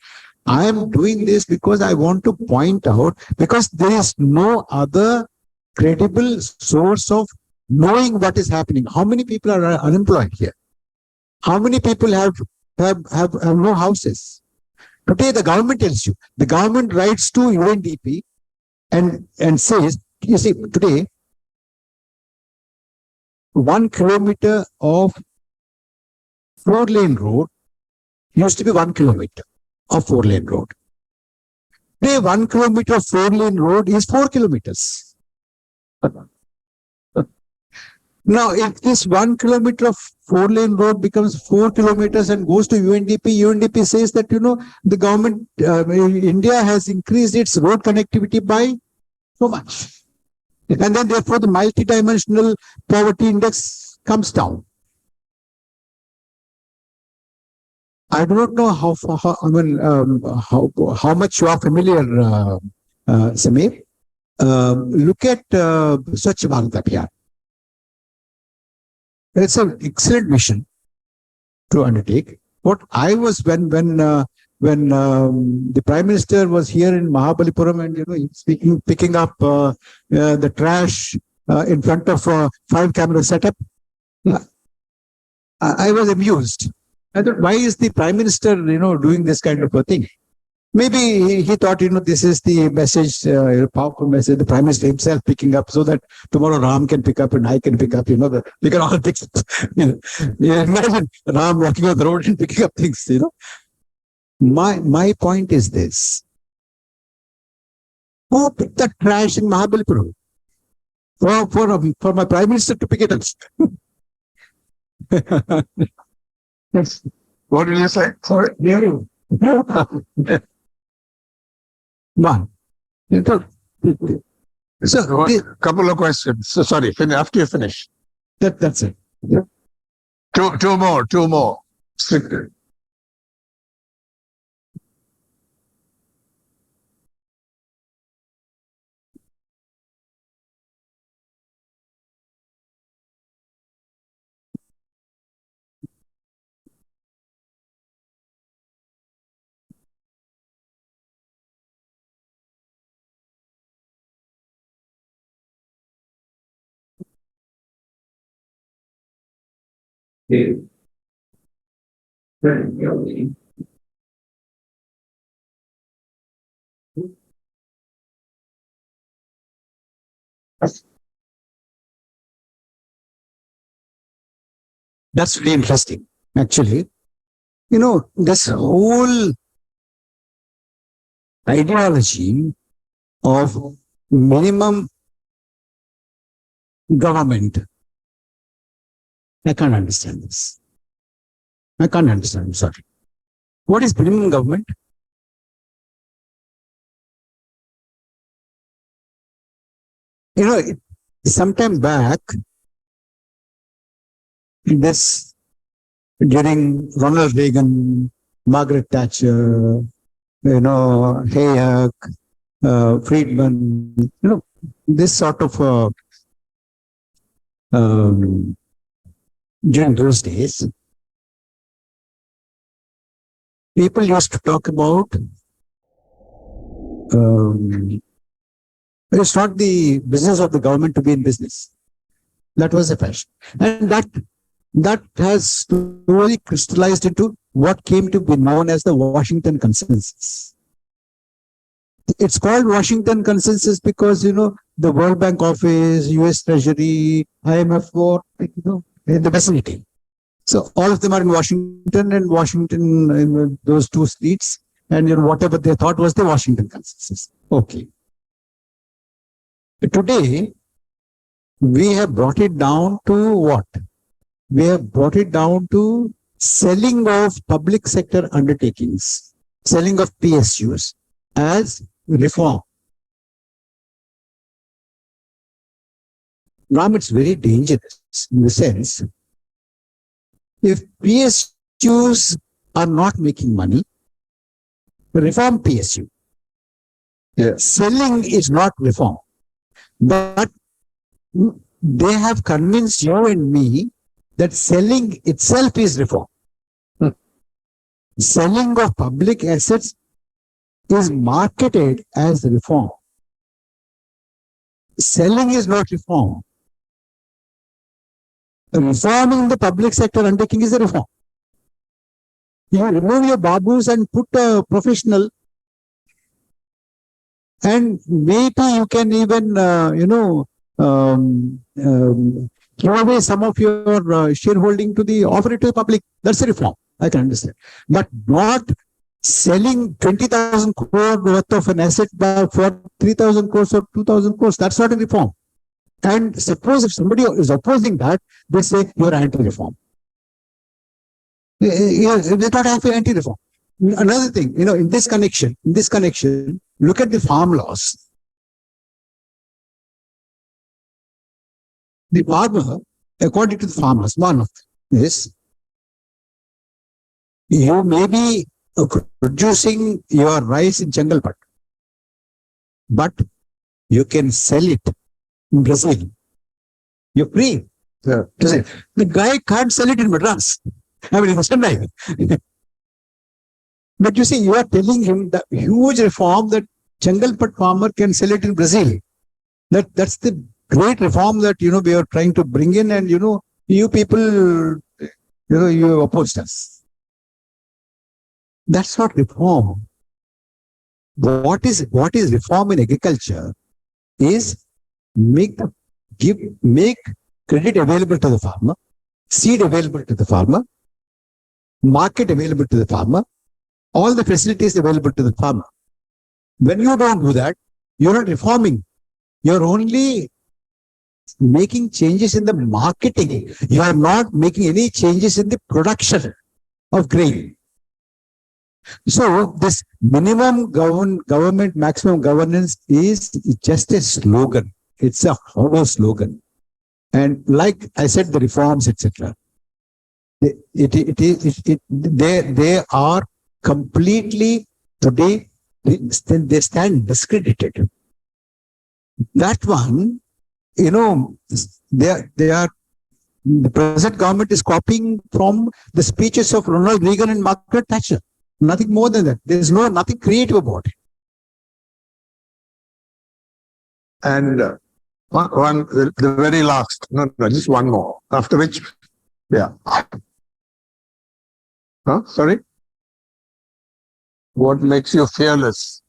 I am doing this because I want to point out, because there is no other credible source of knowing what is happening. How many people are unemployed here? How many people have no houses? Today, the government tells you. The government writes to UNDP and says, you see, today, 1 kilometer of 4-lane road used to be 1 kilometer of 4-lane road. Today, 1 kilometer of 4-lane road is 4 kilometers. Now, if this 1 kilometer of 4-lane road becomes 4 kilometers and goes to UNDP, UNDP says that, the government, India has increased its road connectivity by so much. And then therefore the multidimensional poverty index comes down. I do not know how much you are familiar, Samir. Look at Swachh Bharat Abhiyan. It's an excellent mission to undertake. What I was when the Prime Minister was here in Mahabalipuram and picking up the trash in front of a 5-camera setup, I was amused. I thought, why is the Prime Minister doing this kind of a thing? Maybe he thought, this is the message, powerful message, the Prime Minister himself picking up, so that tomorrow Ram can pick up and I can pick up, we can all pick up. Imagine Ram walking on the road and picking up things, My point is this. Who picked the trash in Mahabalipuram? For my Prime Minister to pick it up. Yes. What did you say? Sorry. One. So, couple of questions. So, sorry, after you finish. That's it. Yeah. Two more. Strictly. That's really interesting, actually. This whole ideology of minimum government, I can't understand this. I can't understand. Sorry. What is minimum government? Sometime back, during Ronald Reagan, Margaret Thatcher, Hayek, Friedman, this sort of during those days, people used to talk about it's not the business of the government to be in business. That was the fashion. And that has slowly crystallized into what came to be known as the Washington Consensus. It's called Washington Consensus because, the World Bank office, US Treasury, IMF were, in the vicinity. So all of them are in Washington, and Washington in those two seats, and whatever they thought was the Washington Consensus. Okay. Today, we have brought it down to what? We have brought it down to selling of public sector undertakings, selling of PSUs as reform. Ram, it's very dangerous in the sense, if PSUs are not making money, reform PSU. Yes. Selling is not reform. But they have convinced you and me that selling itself is reform. Selling of public assets is marketed as reform. Selling is not reform. Reforming the public sector undertaking is a reform. You remove your babus and put a professional, and maybe you can even, give away some of your shareholding to the offer it to the public. That's a reform. I can understand. But not selling 20,000 crore worth of an asset for 3,000 crores or 2,000 crores. That's not a reform. And suppose if somebody is opposing that, they say you're anti-reform. They don't have anti-reform. Another thing, in this connection, look at the farm laws. The farmer, according to the farmers, one of them is, you may be producing your rice in Chengalpattu, but you can sell it in Brazil. You're free. Yeah. The guy can't sell it in Madras. I mean, in Chennai. But you see, you are telling him the huge reform that Chengalpattu farmer can sell it in Brazil. That's the great reform that, we are trying to bring in, and, you people, you opposed us. That's not reform. What is reform in agriculture is make credit available to the farmer, seed available to the farmer, market available to the farmer, all the facilities available to the farmer. When you don't do that, you're not reforming. You're only making changes in the marketing. You are not making any changes in the production of grain. So this minimum government, maximum governance is just a slogan. It's a hollow slogan. And like I said, the reforms, etc. They are completely today, they stand discredited. That one, they are, the present government is copying from the speeches of Ronald Reagan and Margaret Thatcher. Nothing more than that. There is nothing creative about it. And the very last, no, just one more. After which, yeah. Huh? Sorry? What makes you fearless?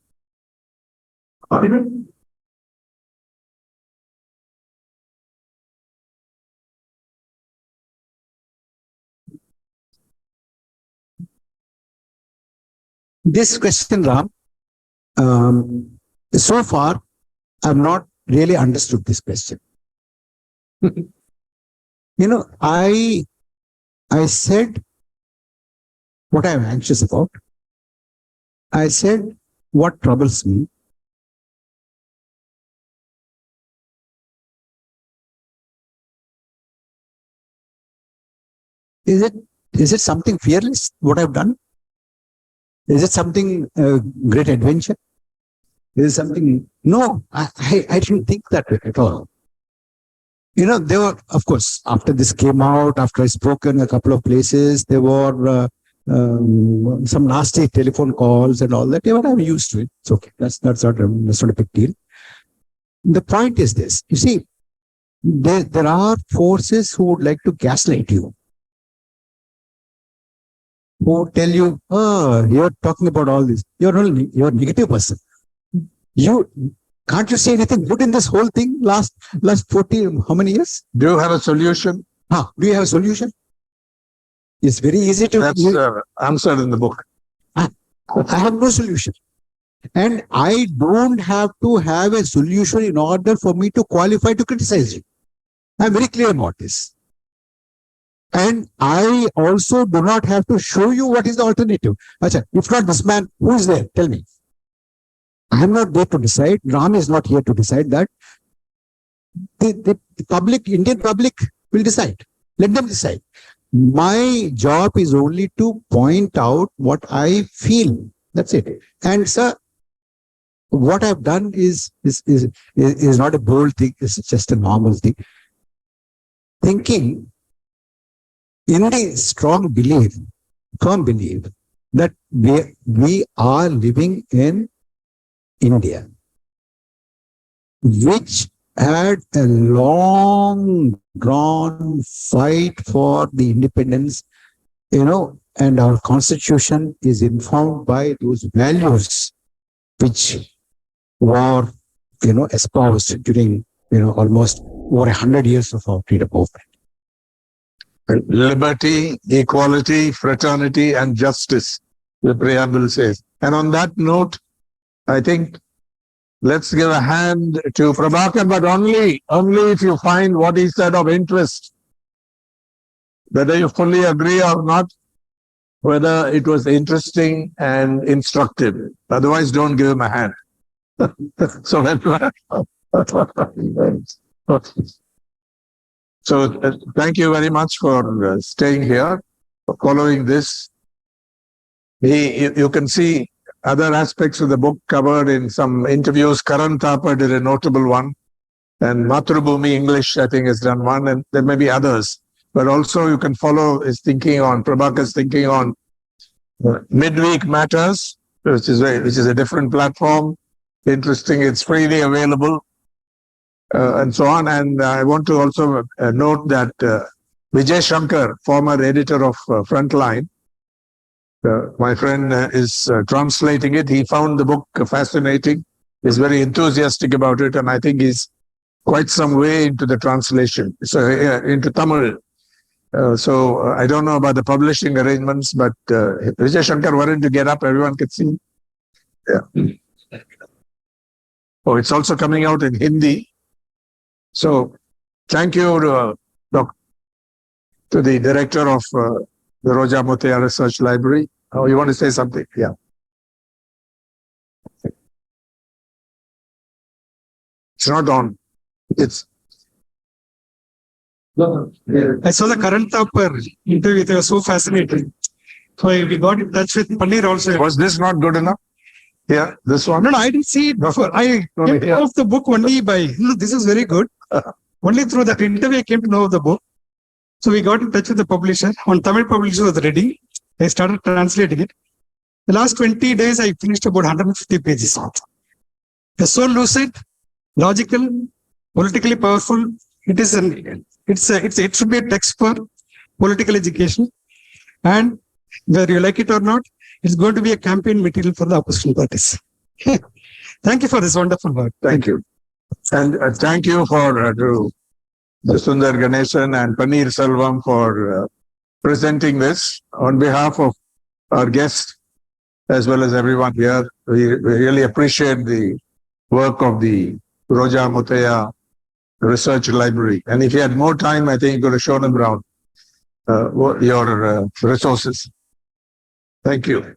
This question, Ram, so far, I've not really understood this question. I said what I'm anxious about. I said what troubles me. Is it something fearless, what I've done? Is it something great adventure? Is it something? No, I didn't think that way at all. There were, of course, after this came out, after I spoke in a couple of places, there were some nasty telephone calls and all that. But I'm used to it. It's okay. That's not a big deal. The point is this. You see, there are forces who would like to gaslight you. Who tell you, you're talking about all this. You're a negative person. Can't you say anything good in this whole thing? Last 40, how many years? Do you have a solution? Do you have a solution? It's very easy to... That's answered in the book. I have no solution. And I don't have to have a solution in order for me to qualify to criticize you. I'm very clear about this. And I also do not have to show you what is the alternative. Achha, if not this man, who is there? Tell me. I am not there to decide. Ram is not here to decide that. The public, Indian public will decide. Let them decide. My job is only to point out what I feel That's it. And sir, what I've done is not a bold thing. It's just a normal thing. Thinking in the firm belief that we are living in India, which had a long drawn fight for the independence, and our constitution is informed by those values which were, espoused during, almost over 100 years of our freedom movement. Liberty, equality, fraternity, and justice, the preamble says. And on that note, I think let's give a hand to Prabhakar, but only if you find what he said of interest, whether you fully agree or not, whether it was interesting and instructive. Otherwise, don't give him a hand. So thank you very much for staying here, for following this. You can see other aspects of the book covered in some interviews. Karan Thapa did a notable one, and Matrubhumi English, I think, has done one, and there may be others. But also you can follow his thinking on, Prabhakar's thinking on midweek matters, which is a different platform. Interesting, it's freely available, and so on. And I want to also note that Vijay Shankar, former editor of Frontline, my friend is translating it. He found the book fascinating. He's very enthusiastic about it, and I think he's quite some way into the translation, so into Tamil. So I don't know about the publishing arrangements, but Vijay Shankar wanted to get up, everyone could see. Yeah. Oh, it's also coming out in Hindi. So thank you to the director of the Roja Muthiah Research Library. Oh, you want to say something? Yeah. It's not on. It's. I saw the Karan Thapar interview. It was so fascinating. So we got in touch with Paneer also. Was this not good enough? Yeah, this one. No, I didn't see it before. I came to know of the book only by, this is very good. Only through that interview I came to know of the book. So we got in touch with the publisher. One Tamil publisher was ready. I started translating it. The last 20 days, I finished about 150 pages. It's so lucid, logical, politically powerful. It should be a text for political education. And whether you like it or not, it's going to be a campaign material for the opposition parties. Thank you for this wonderful work. Thank you. And thank you for to Sundar Ganesan and Paneer Selvam for presenting this on behalf of our guest as well as everyone here. We really appreciate the work of the Roja Muthiah Research Library. And if you had more time, I think you could have shown them around your resources. Thank you.